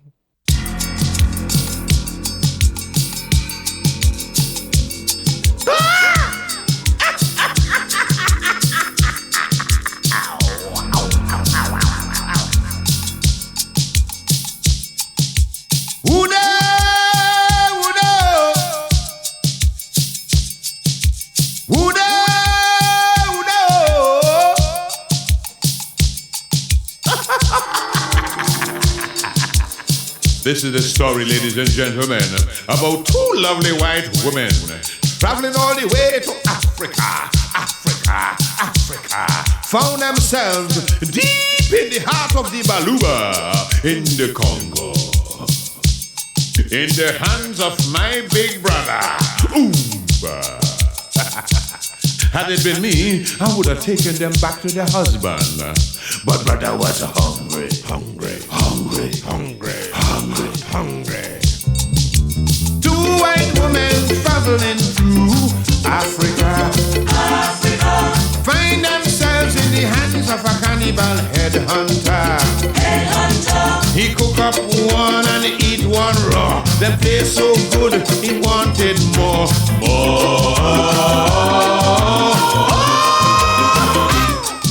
This is the story, ladies and gentlemen, about two lovely white women traveling all the way to Africa. Found themselves deep in the heart of the Baluba in the Congo. In the hands of my big brother, Oomba. Had it been me, I would have taken them back to their husband. But brother was hungry. Two white women traveling through Africa. Find themselves in the hands of a cannibal headhunter. He cook up one and eat one raw. The place so good, he wanted more.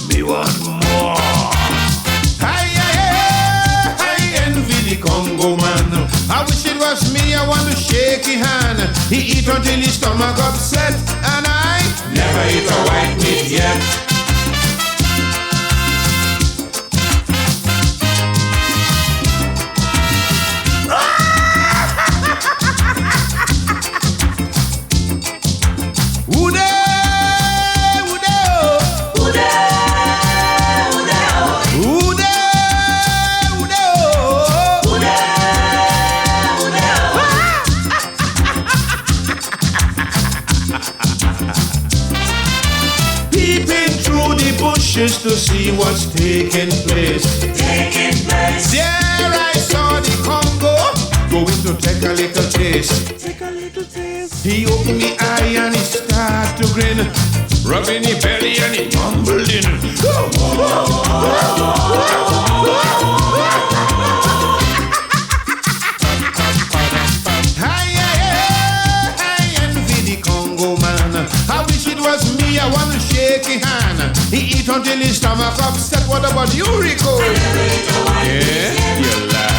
Me want more. I envy the Congo man. I wish it was me, I want to shake his hand. He eat until his stomach upset, and I never eat a white meat yet. Just to see what's taking place. There I saw the Congo going to take a little taste. He opened the eye and he started to grin, rubbing his belly and he mumbled in. I envy the Congo man. I wish it was me, I want to shake his hand. He eat until his stomach upset. What about you, Rico? Yeah, you lie.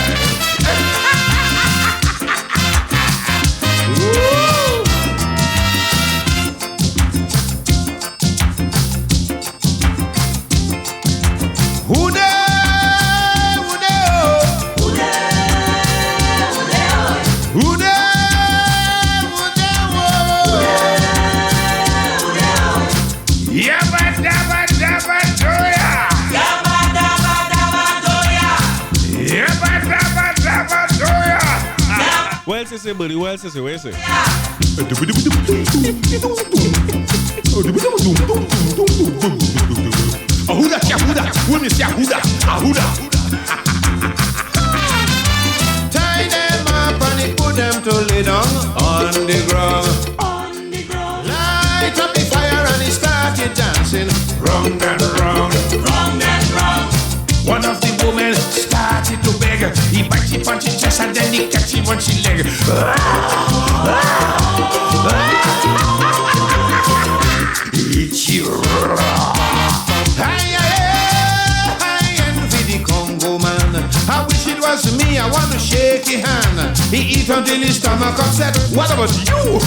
Who there? Yabba dabba dabba doya. Yabba dabba dabba doya. Yabba dabba dabba doya. What else you say, buddy? What else you say? What you say? Ahuda, ahuda, women say ahuda, ahuda. Tie them up and he put them to lay down on the ground. Light up the fire and he started dancing round and round. One of the women started to beg. He bites it on his chest and then he catch it on his leg. It's you. I envy the Congo man. I wish it was me. I want to shake his hand. He eat until his stomach upset. What about you?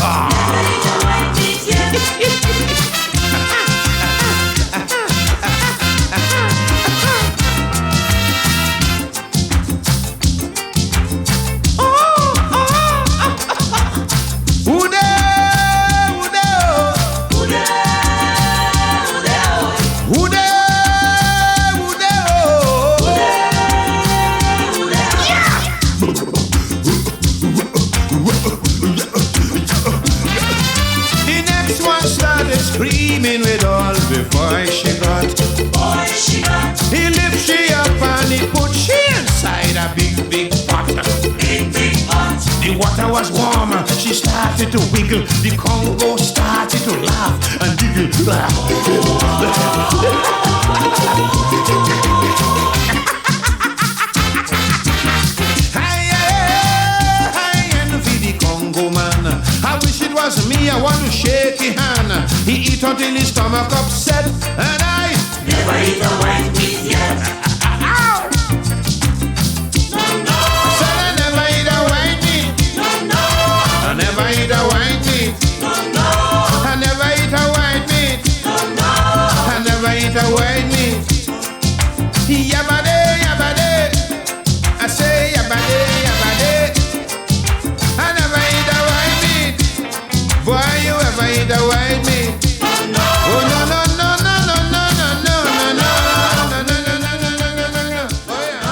Screaming with all the voice she got. He lift she up and he put she inside a big pot. The water was warm. She started to wiggle. The Congo started to laugh and giggle. I envy the Congo man. I wish it was me. I want to shake his hand. He eat until his stomach upset, and I never eat a white meat yet. Said I never eat a white meat. I never eat a white meat. I never eat a white meat. I never eat a white meat. Yabade, yabade. I say yabade, yabade. I never eat a white meat. Boy, you ever eat a white meat? Oh no no no no no no no no no no no no no no no no. Oh yeah.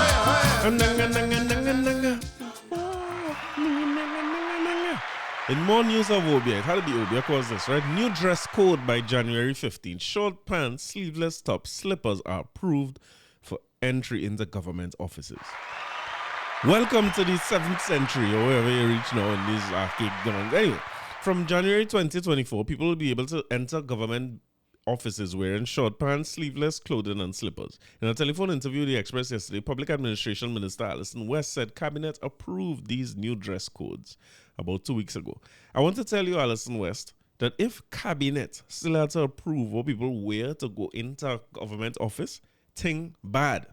In more news of Obia, it had to be Obia cause this, right? New dress code by January 15th. Short pants, sleeveless tops, slippers are approved for entry into government offices. Welcome to the 7th century or wherever you reach now in these archaic governments. Anyway, from January 2024, people will be able to enter government offices wearing short pants, sleeveless clothing, and slippers. In a telephone interview with the Express yesterday, Public Administration Minister Alison West said Cabinet approved these new dress codes about 2 weeks ago. I want to tell you, Alison West, that if Cabinet still had to approve what people wear to go into government office, thing bad.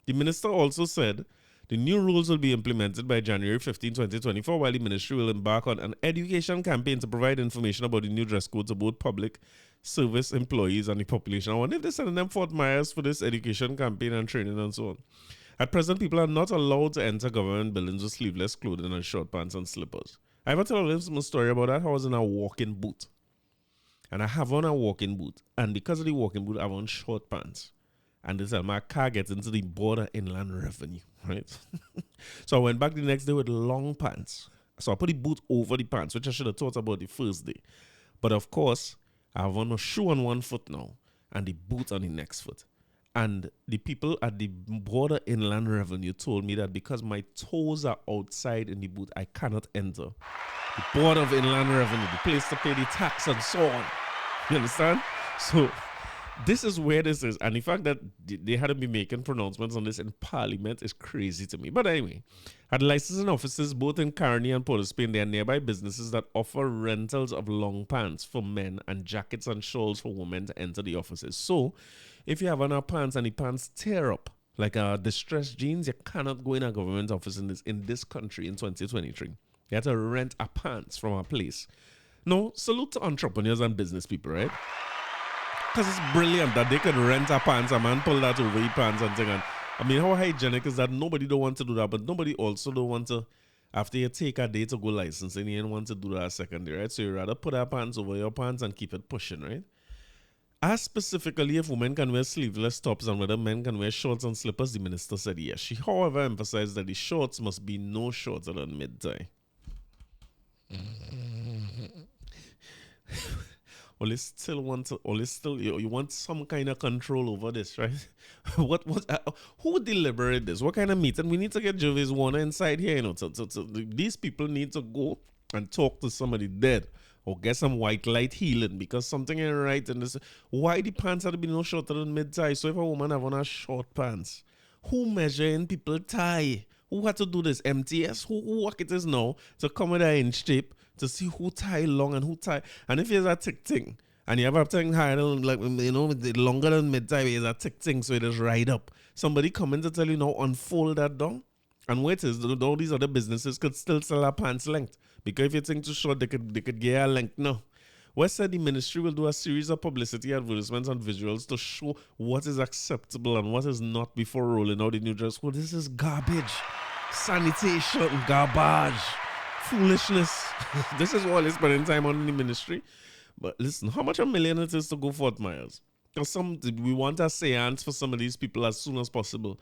The minister also said the new rules will be implemented by January 15, 2024, while the ministry will embark on an education campaign to provide information about the new dress code to both public service employees and the population. I wonder if they're sending them Fort Myers for this education campaign and training and so on. At present, people are not allowed to enter government buildings with sleeveless clothing and short pants and slippers. I ever tell a small story about that. I was in a walking boot. And I have on a walking boot. And because of the walking boot, I have on short pants. And this time my car gets into the border inland revenue, right? So I went back the next day with long pants. So I put the boot over the pants, which I should have thought about the first day. But of course, I have on a shoe on one foot now and the boot on the next foot. And the people at the border inland revenue told me that because my toes are outside in the boot, I cannot enter the border of inland revenue, the place to pay the tax and so on. You understand? So this is where this is. And the fact that they had to be making pronouncements on this in Parliament is crazy to me. But anyway, at licensing offices both in Carney and Port of Spain, there are nearby businesses that offer rentals of long pants for men and jackets and shawls for women to enter the offices. So if you have on our pants and the pants tear up, like distressed jeans, you cannot go in a government office in this country in 2023. You have to rent a pants from a place. No, salute to entrepreneurs and business people, right? Because it's brilliant that they can rent a pants, a man pull that over your pants and thing. And I mean, how hygienic is that? Nobody don't want to do that, but nobody also don't want to, after you take a day to go licensing, you don't want to do that secondly, right? So you rather put our pants over your pants and keep it pushing, right? As specifically if women can wear sleeveless tops and whether men can wear shorts and slippers, the minister said yes. She, however, emphasized that the shorts must be no shorter than mid-thigh. Or you still want to, or you want some kind of control over this, right? Who would deliberate this? What kind of meeting? We need to get Jervis Warner inside here, these people need to go and talk to somebody dead or get some white light healing because something ain't right in this. Why the pants have to be no shorter than mid-thigh? So if a woman have on her short pants, who measuring people tie? Who had to do this? MTS? Who work it is now to come with an inch tape to see who tie long and who tie? And if it's a thick thing, and you have a thing higher than, like, longer than mid-thigh, it's a thick thing, so it is right up. Somebody coming to tell you now, unfold that down. And wait, all these other businesses could still sell a pants length. Because if you think too short, they could get a length. No. West said the ministry will do a series of publicity advertisements and visuals to show what is acceptable and what is not before rolling out the new dress code. This is garbage. Sanitation, garbage, foolishness. This is all they're spending time on in the ministry. But listen, how much $1 million it is to go Fort Myers? Because we want a seance for some of these people as soon as possible.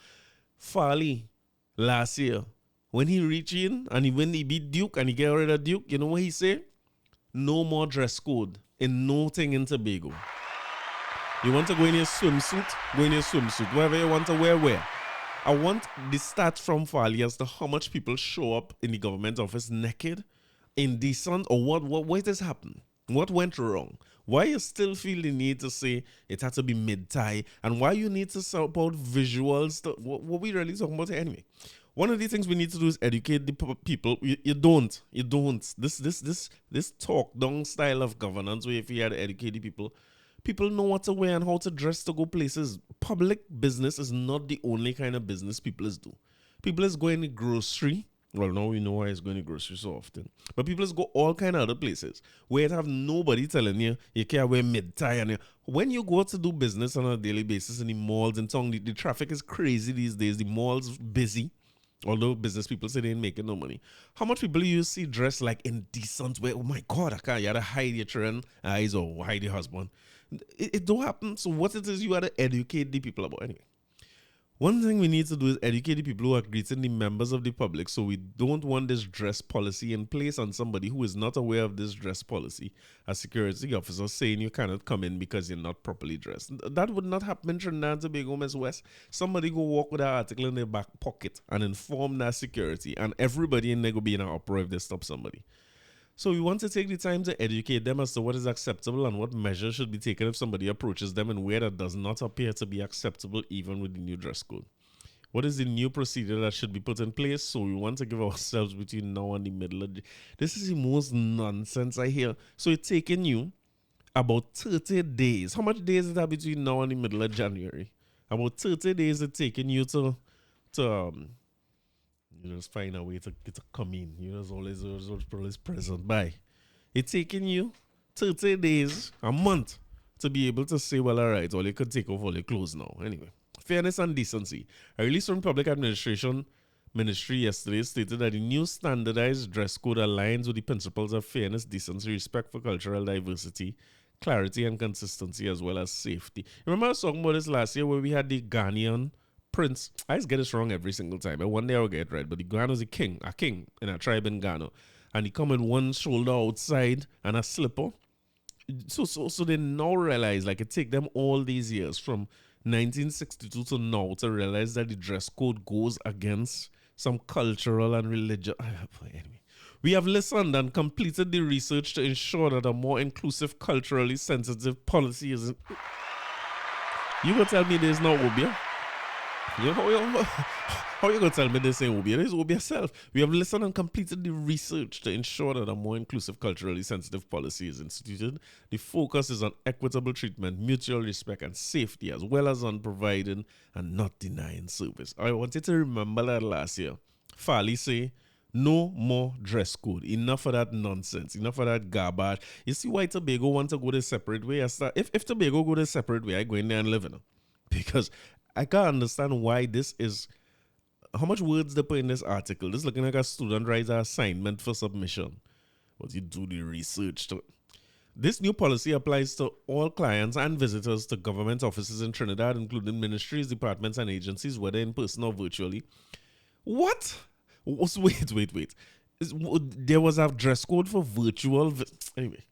Farley, last year, when he reached in and when he beat Duke and he get rid of Duke, you know what he said? No more dress code in nothing in Tobago. You want to go in your swimsuit? Go in your swimsuit. Wherever you want to wear. I want the stats from Farley as to how much people show up in the government office naked, indecent, or what has happened? What went wrong? Why you still feel the need to say it had to be mid-thigh, and why you need to support visuals? What we really talking about anyway? One of the things we need to do is educate the people. You don't. This talk down style of governance where if you had to educate the people know what to wear and how to dress to go places. Public business is not the only kind of business people is do. People is going to grocery. Well, now we know why it's going to grocery so often. But people is go all kind of other places where you have nobody telling you can't wear mid-thigh. And when you go to do business on a daily basis in the malls and town, the traffic is crazy these days. The malls busy. Although business people say they ain't making no money. How much people you see dressed like indecent way? Oh my God, I can't. You had to hide your children eyes or hide your husband. It don't happen. So what it is you had to educate the people about anyway. One thing we need to do is educate the people who are greeting the members of the public, so we don't want this dress policy in place on somebody who is not aware of this dress policy. A security officer saying you cannot come in because you're not properly dressed. That would not happen in Trinidad and Tobago, Miss West. Somebody go walk with an article in their back pocket and inform that security, and everybody in there go be in an uproar if they stop somebody. So we want to take the time to educate them as to what is acceptable and what measures should be taken if somebody approaches them in a way that does not appear to be acceptable even with the new dress code. What is the new procedure that should be put in place? So we want to give ourselves between now and the middle of the... This is the most nonsense I hear. So it's taking you about 30 days. How much days is that between now and the middle of January? About 30 days it's taking you to you just find a way to come in. You just always present by. It's taking you 30 days, a month, to be able to say, well, all right, or you could take off all your clothes now. Anyway, fairness and decency. A release from Public Administration Ministry yesterday stated that the new standardized dress code aligns with the principles of fairness, decency, respect for cultural diversity, clarity and consistency, as well as safety. Remember I was talking about this last year where we had the Ghanaian prince. I just get this wrong every single time. And one day I'll get it right. But the Ghana was a king in a tribe in Ghana. And he come with one shoulder outside and a slipper. So they now realize, like, it take them all these years from 1962 to now to realize that the dress code goes against some cultural and religious... Anyway, we have listened and completed the research to ensure that a more inclusive, culturally sensitive policy is... You gonna tell me there's no Obia? How you gonna tell me this ain't Obia? This is Obia self. We have listened and completed the research to ensure that a more inclusive, culturally sensitive policy is instituted. The focus is on equitable treatment, mutual respect, and safety, as well as on providing and not denying service. I wanted to remember that last year. Farley say, no more dress code. Enough of that nonsense. Enough of that garbage. You see why Tobago want to go the separate way? If Tobago go the separate way, I go in there and live in it. Because I can't understand why this is... How much words they put in this article? This is looking like a student writes an assignment for submission. But you do the research. This new policy applies to all clients and visitors to government offices in Trinidad, including ministries, departments, and agencies, whether in person or virtually. What? Wait. There was a dress code for virtual... Anyway.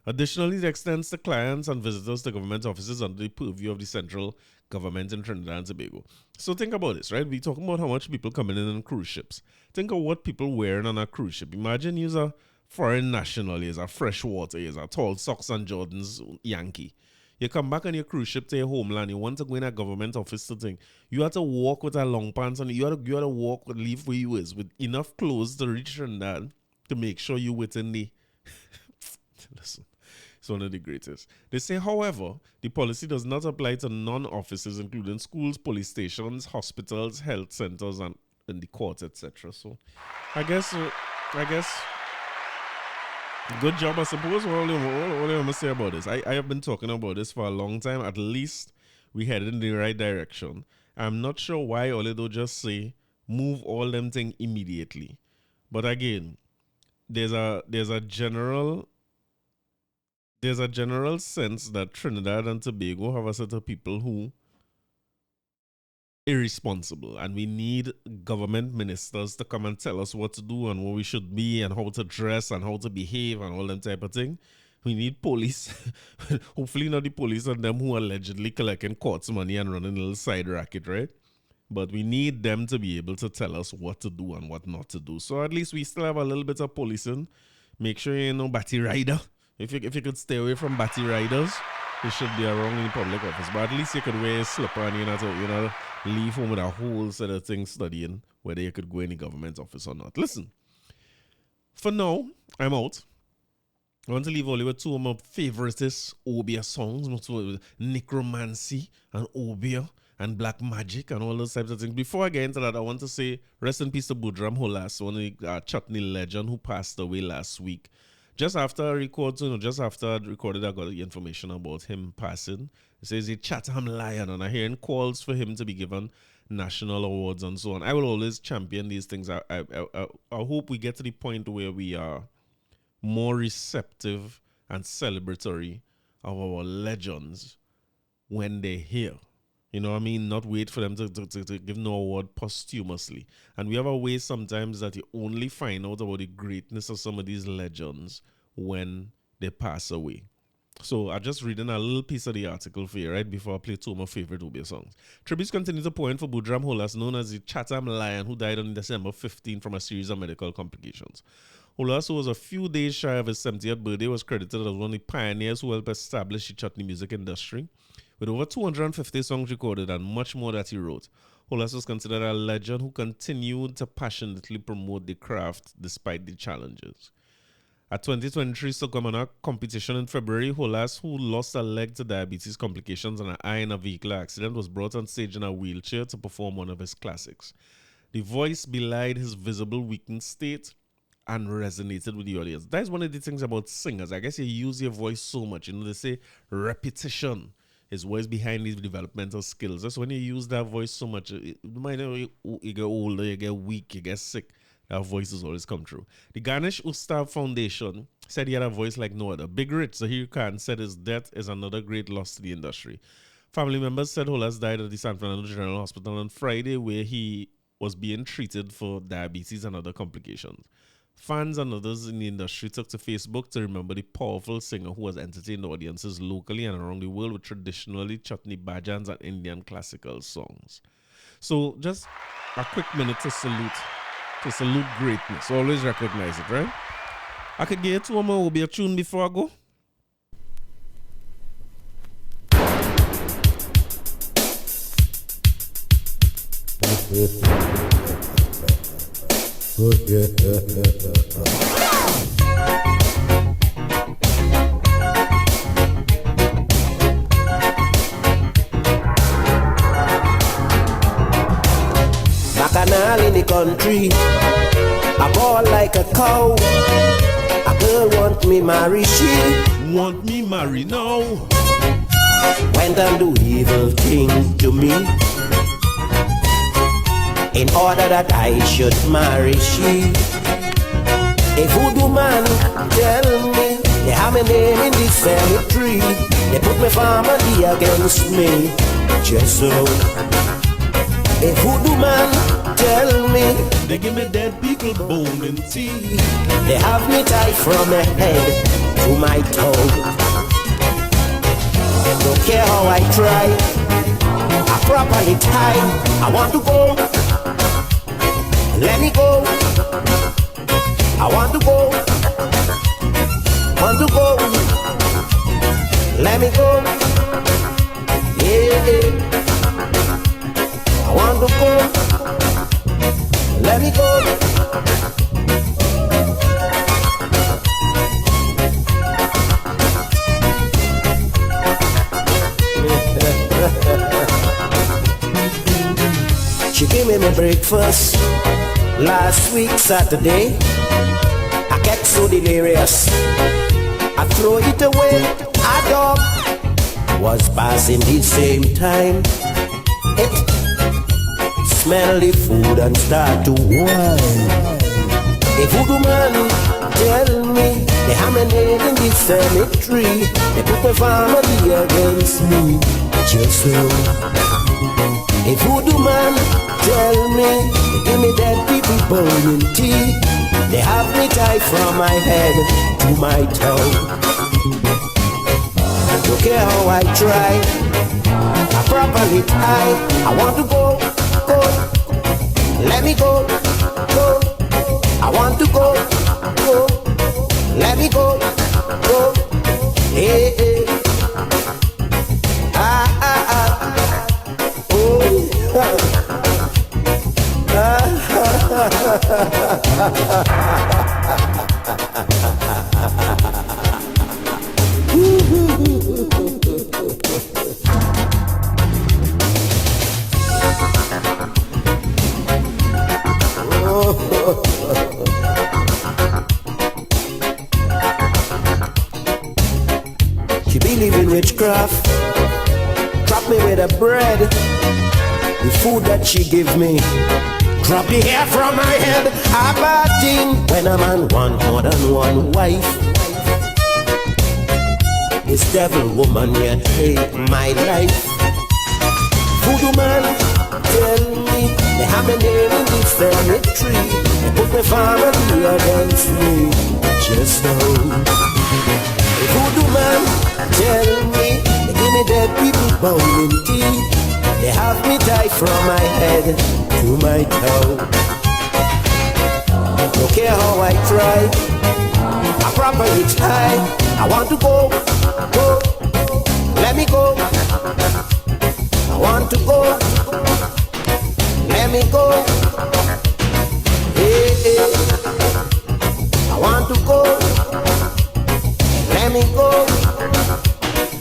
Additionally, it extends to clients and visitors to government offices under the purview of the central government in Trinidad and Tobago. So think about this, right? We're talking about how much people coming in on cruise ships. Think of what people wearing on a cruise ship. Imagine you're a foreign national, you're a freshwater, you're a tall socks and Jordans Yankee. You come back on your cruise ship to your homeland, you want to go in a government office to think. You have to walk with a long pants and you have to walk with leave where you is with enough clothes to reach Trinidad to make sure you're within the... Listen. It's one of the greatest. They say, however, the policy does not apply to non-offices, including schools, police stations, hospitals, health centers, and the courts, etc. So, I guess, good job, I suppose. What do you want to say about this? I have been talking about this for a long time. At least we headed in the right direction. I'm not sure why all they don't just say, move all them things immediately. But again, there's a general sense that Trinidad and Tobago have a set of people who irresponsible, and we need government ministers to come and tell us what to do and what we should be and how to dress and how to behave and all that type of thing. We need police, hopefully not the police and them who are allegedly collecting courts money and running a little side racket, right? But we need them to be able to tell us what to do and what not to do. So at least we still have a little bit of policing. Make sure you ain't no batty rider. If you could stay away from batty riders, you should be around in the public office. But at least you could wear a slipper and you know leave home with a whole set of things studying whether you could go in the government office or not. Listen, for now, I'm out. I want to leave only with two of my favoriteest Obia songs, Necromancy and Obia and Black Magic and all those types of things. Before I get into that, I want to say rest in peace to Budram Holas, one of the chutney legend who passed away last week. Just after I recorded, I got the information about him passing. It says he's Chatham Lion, and I'm hearing calls for him to be given national awards and so on. I will always champion these things. I hope we get to the point where we are more receptive and celebratory of our legends when they're here. You know what I mean? Not wait for them to give no award posthumously. And we have a way sometimes that you only find out about the greatness of some of these legends when they pass away. So I'm just reading a little piece of the article for you right before I play two of my favorite Obia songs. Tributes continue to pour in for Budram Holas, known as the Chatham Lion, who died on December 15 from a series of medical complications. Holas, who was a few days shy of his 70th birthday, was credited as one of the pioneers who helped establish the chutney music industry. With over 250 songs recorded and much more that he wrote, Holas was considered a legend who continued to passionately promote the craft despite the challenges. At 2023 Sukamana competition in February, Holas, who lost a leg to diabetes complications and an eye in a vehicular accident, was brought on stage in a wheelchair to perform one of his classics. The voice belied his visible weakened state and resonated with the audience. That is one of the things about singers. I guess you use your voice so much. You know, they say repetition is what's behind these developmental skills. That's when you use that voice so much. No matter you get older, you get weak, you get sick, that voice has always come true. The Ganesh Ustav Foundation said he had a voice like no other. Big Rich Zahir Khan said his death is another great loss to the industry. Family members said Holas died at the San Fernando General Hospital on Friday, where he was being treated for diabetes and other complications. Fans and others in the industry took to Facebook to remember the powerful singer who has entertained audiences locally and around the world with traditionally chutney bhajans and Indian classical songs. So just a quick minute to salute greatness. Always recognize it, right? I could get to one more Obia tune before I go. Bacchanal in the country, I ball like a cow. A girl want me marry, she want me marry now. Went and do evil things to me, in order that I should marry she. A voodoo man tell me they have my name in the cemetery. They put my family against me, just so. A voodoo man tell me me. They give me dead people bone and tea. They have me tied from my head to my toe. Don't care how I try, I properly tie. I want to go, let me go. I want to go, let me go. Yeah, I want to go, let me go. She gave me my breakfast last week Saturday. I get so delirious, I throw it away. A dog was passing the same time. It smell the food and start to whine. A voodoo man tell me they have my name in the cemetery. They put my family against me. Just so. A voodoo man tell me they give me dead people burning tea. They have me tied from my head to my toe. Don't care how I try, I properly tie. I want to go, let me go. I want to go, let me go. Hey, hey. She believe in witchcraft, trap me with a bread. The food that she give me, drop the hair from my head. A bad thing when a man want more than one wife. This devil woman yet take my life. Voodoo man tell me they have my name in the cemetery. They put my family against me. Just know. The voodoo man tell me they give me dead people bone in tea. They have me tied from my head to my toe. Don't care how I try, I properly tie. I want to go, let me go. I want to go, let me go. Hey, hey. I want to go, let me go.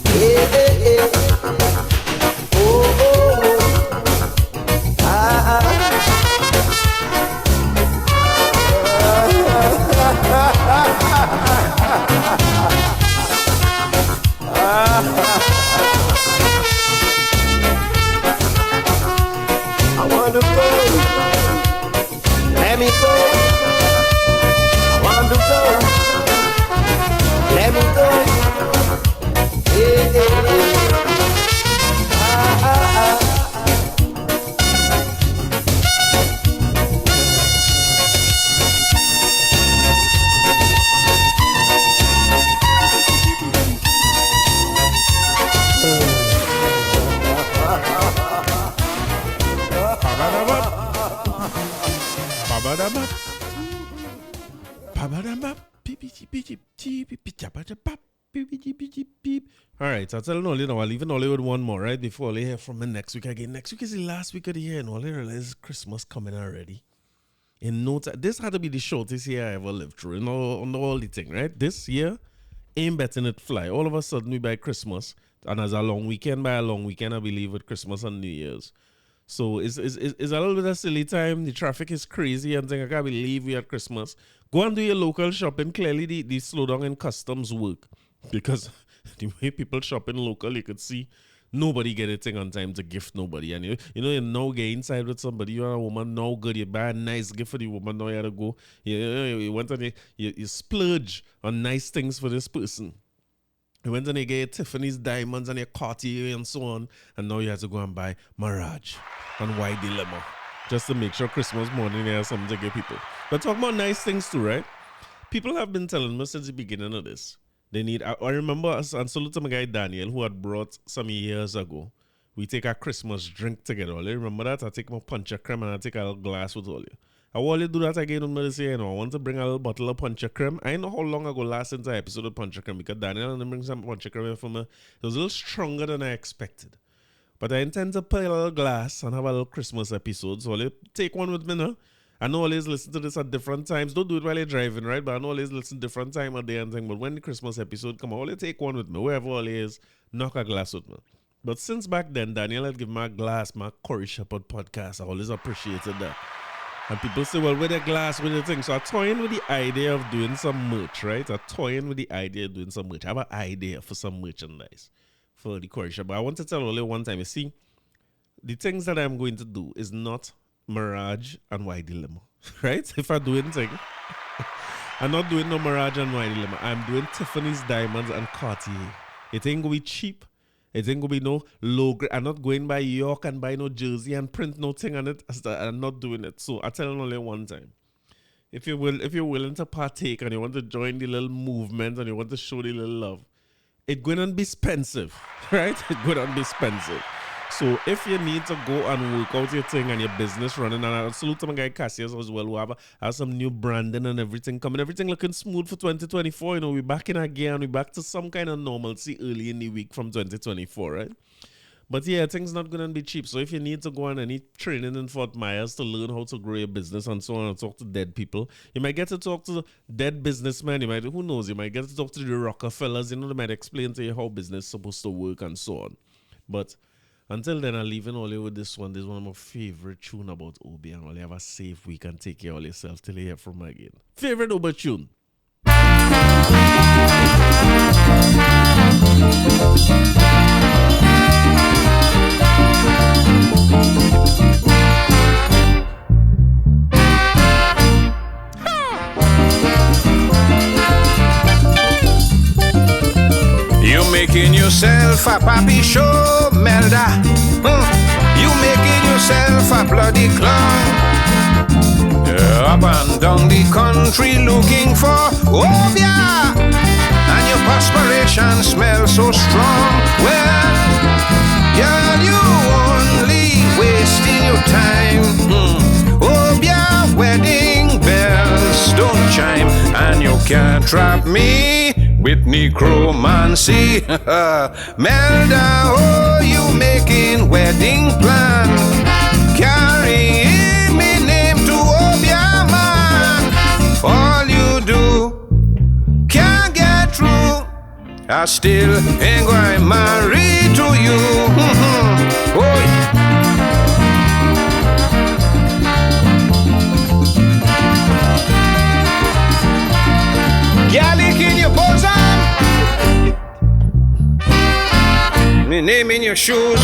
Hey, hey, hey. I want to go, let me go. I want to go, let me go. Yeah, yeah, yeah. All right, so I'll tell you now, I'll leave Ollie with one more, right? Before Ollie hear from me next week again. Next week is the last week of the year, and Ollie realizes Christmas coming already. In no time, this had to be the shortest year I ever lived through, on all the thing, right? This year, ain't betting it fly. All of a sudden, we by Christmas, and as a long weekend, by a long weekend, I believe, with Christmas and New Year's. So it's a little bit of silly time. The traffic is crazy and thing. I can't believe we at Christmas. Go and do your local shopping. Clearly, the slowdown in customs work. Because the way people shopping local, you could see nobody get a thing on time to gift nobody. And you now get inside with somebody, you're a woman, now good, you buy a nice gift for the woman, now you gotta go. You went and you splurge on nice things for this person. You went and you get Tiffany's diamonds and your Cartier and so on, and now you have to go and buy Mirage and Why Dilemma. just to make sure Christmas morning they have something to give people. But talk about nice things too, right? People have been telling me since the beginning of this, they need, I remember, and salute to my guy Daniel, who had brought some years ago, we take a Christmas drink together. You remember that? I take my punch of creme and I take a little glass with all you. I want to do that again on this year, I want to bring a little bottle of punch of creme. I know how long ago last since I episode of punch of creme, because Daniel and bring some punch of creme for me. It was a little stronger than I expected. But I intend to put a little glass and have a little Christmas episode. So I'll take one with me now. I know always listen to this at different times. Don't do it while you're driving, right? But I know always listen different time of day and thing. But when the Christmas episode come, I'll take one with me. Wherever all is, knock a glass with me. But since back then, Daniel had given me a glass, my Curry Shepherd podcast. I always appreciated that. And people say, well, with a glass, with the thing. So I toying with the idea of doing some merch, right? I toying with the idea of doing some merch. I have an idea for some merchandise for the Curry Shepherd. But I want to tell only one time. You see, the things that I'm going to do is not Mirage and YD Limo, right? If I do anything, I'm not doing no Mirage and YD Limo. I'm doing Tiffany's Diamonds and Cartier. It ain't going to be cheap. It ain't going to be no low grade. I'm not going by York and buy no jersey and print no thing on it. I'm not doing it. So I tell you only one time. If you're willing to partake and you want to join the little movement and you want to show the little love, it's going to be expensive, right? It's going to be expensive. So if you need to go and work out your thing and your business running, and I salute to my guy Cassius as well, who have some new branding and everything coming, everything looking smooth for 2024. You know, we're back in again, we're back to some kind of normalcy early in the week from 2024, right? But yeah, things not going to be cheap. So if you need to go on any training in Fort Myers to learn how to grow your business and so on, and talk to dead people, you might get to talk to dead businessmen. You might, who knows, you might get to talk to the Rockefellers. You know, they might explain to you how business is supposed to work and so on. But until then, I'm leaving all you with this one. This is one of my favorite tune about Obi, and all you have a safe week and take care of yourself till you hear from me again. Favorite Obi tune. You making yourself a papi show, Melda. You making yourself a bloody clown. Up and down the country looking for Obia, and your perspiration smells so strong. Well, girl, you only wasting your time. Obia wedding bells don't chime, and you can't trap me with necromancy. Melda, oh, you making wedding plan, carrying me name to Obia man. All you do can't get through. I still ain't going to marry to you. Oh, Gallic in your bosom, me name in your shoes.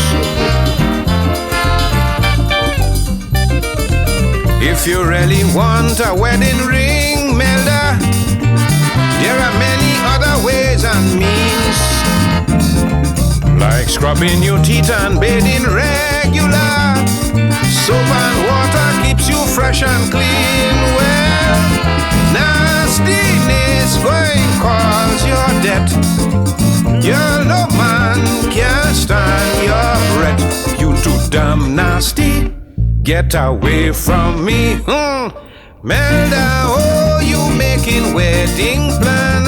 If you really want a wedding ring, Melda, there are many other ways and means, like scrubbing your teeth and bathing regular. Soap and water keeps you fresh and clean. Well, nastiness going cause your debt. You're no man can't stand your breath. You too damn nasty, get away from me. Melda, oh, you making wedding plan,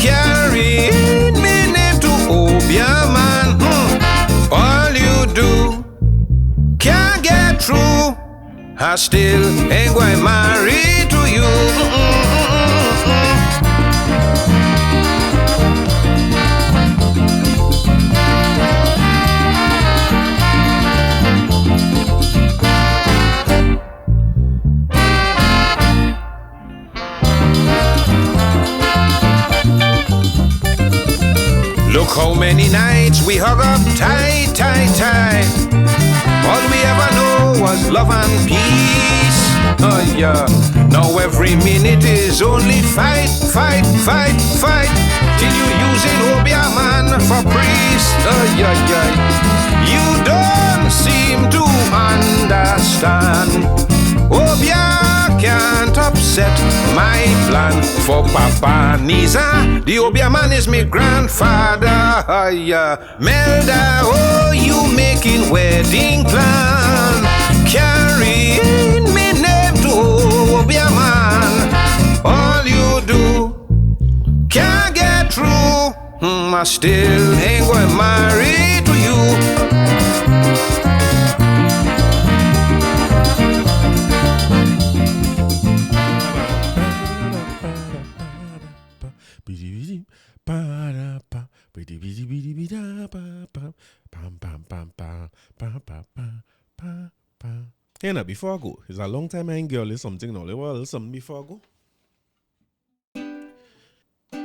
carrying me name to Obia man. All you do can't get through. I still ain't going to marry to you. Look how many nights we hug up tight, tight, tight. All we ever know was love and peace. Oh yeah, now every minute is only fight, fight, fight, fight, till you using Obia man for priest. Oh yeah, yeah. You don't seem to understand set my plan for Papa Niza. The Obia man is my grandfather. Melda, oh, you making wedding plan. Carrying me name to Obia man. All you do can't get through. I still ain't going married to you. Hey, now, before I go, it's a long time I ain't girl is something now. Well, something before I go.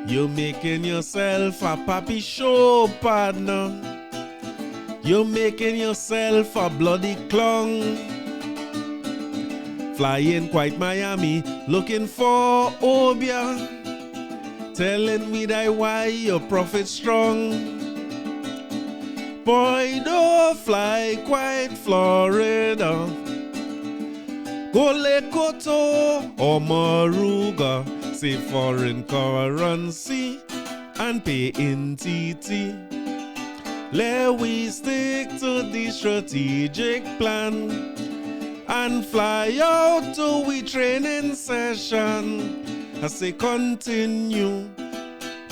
You're making yourself a papi show partner. You're making yourself a bloody clown. Flying quite Miami, looking for Obia. Telling me that why your profit strong. Boy, don't fly quite Florida. Go Lake Koto or Moruga. Say foreign currency and pay in TT. Let we stick to the strategic plan and fly out to we training session. I say continue,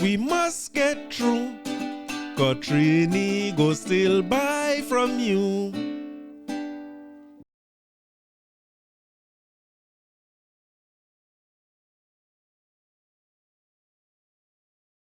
we must get through. Cause Trini go still buy from you.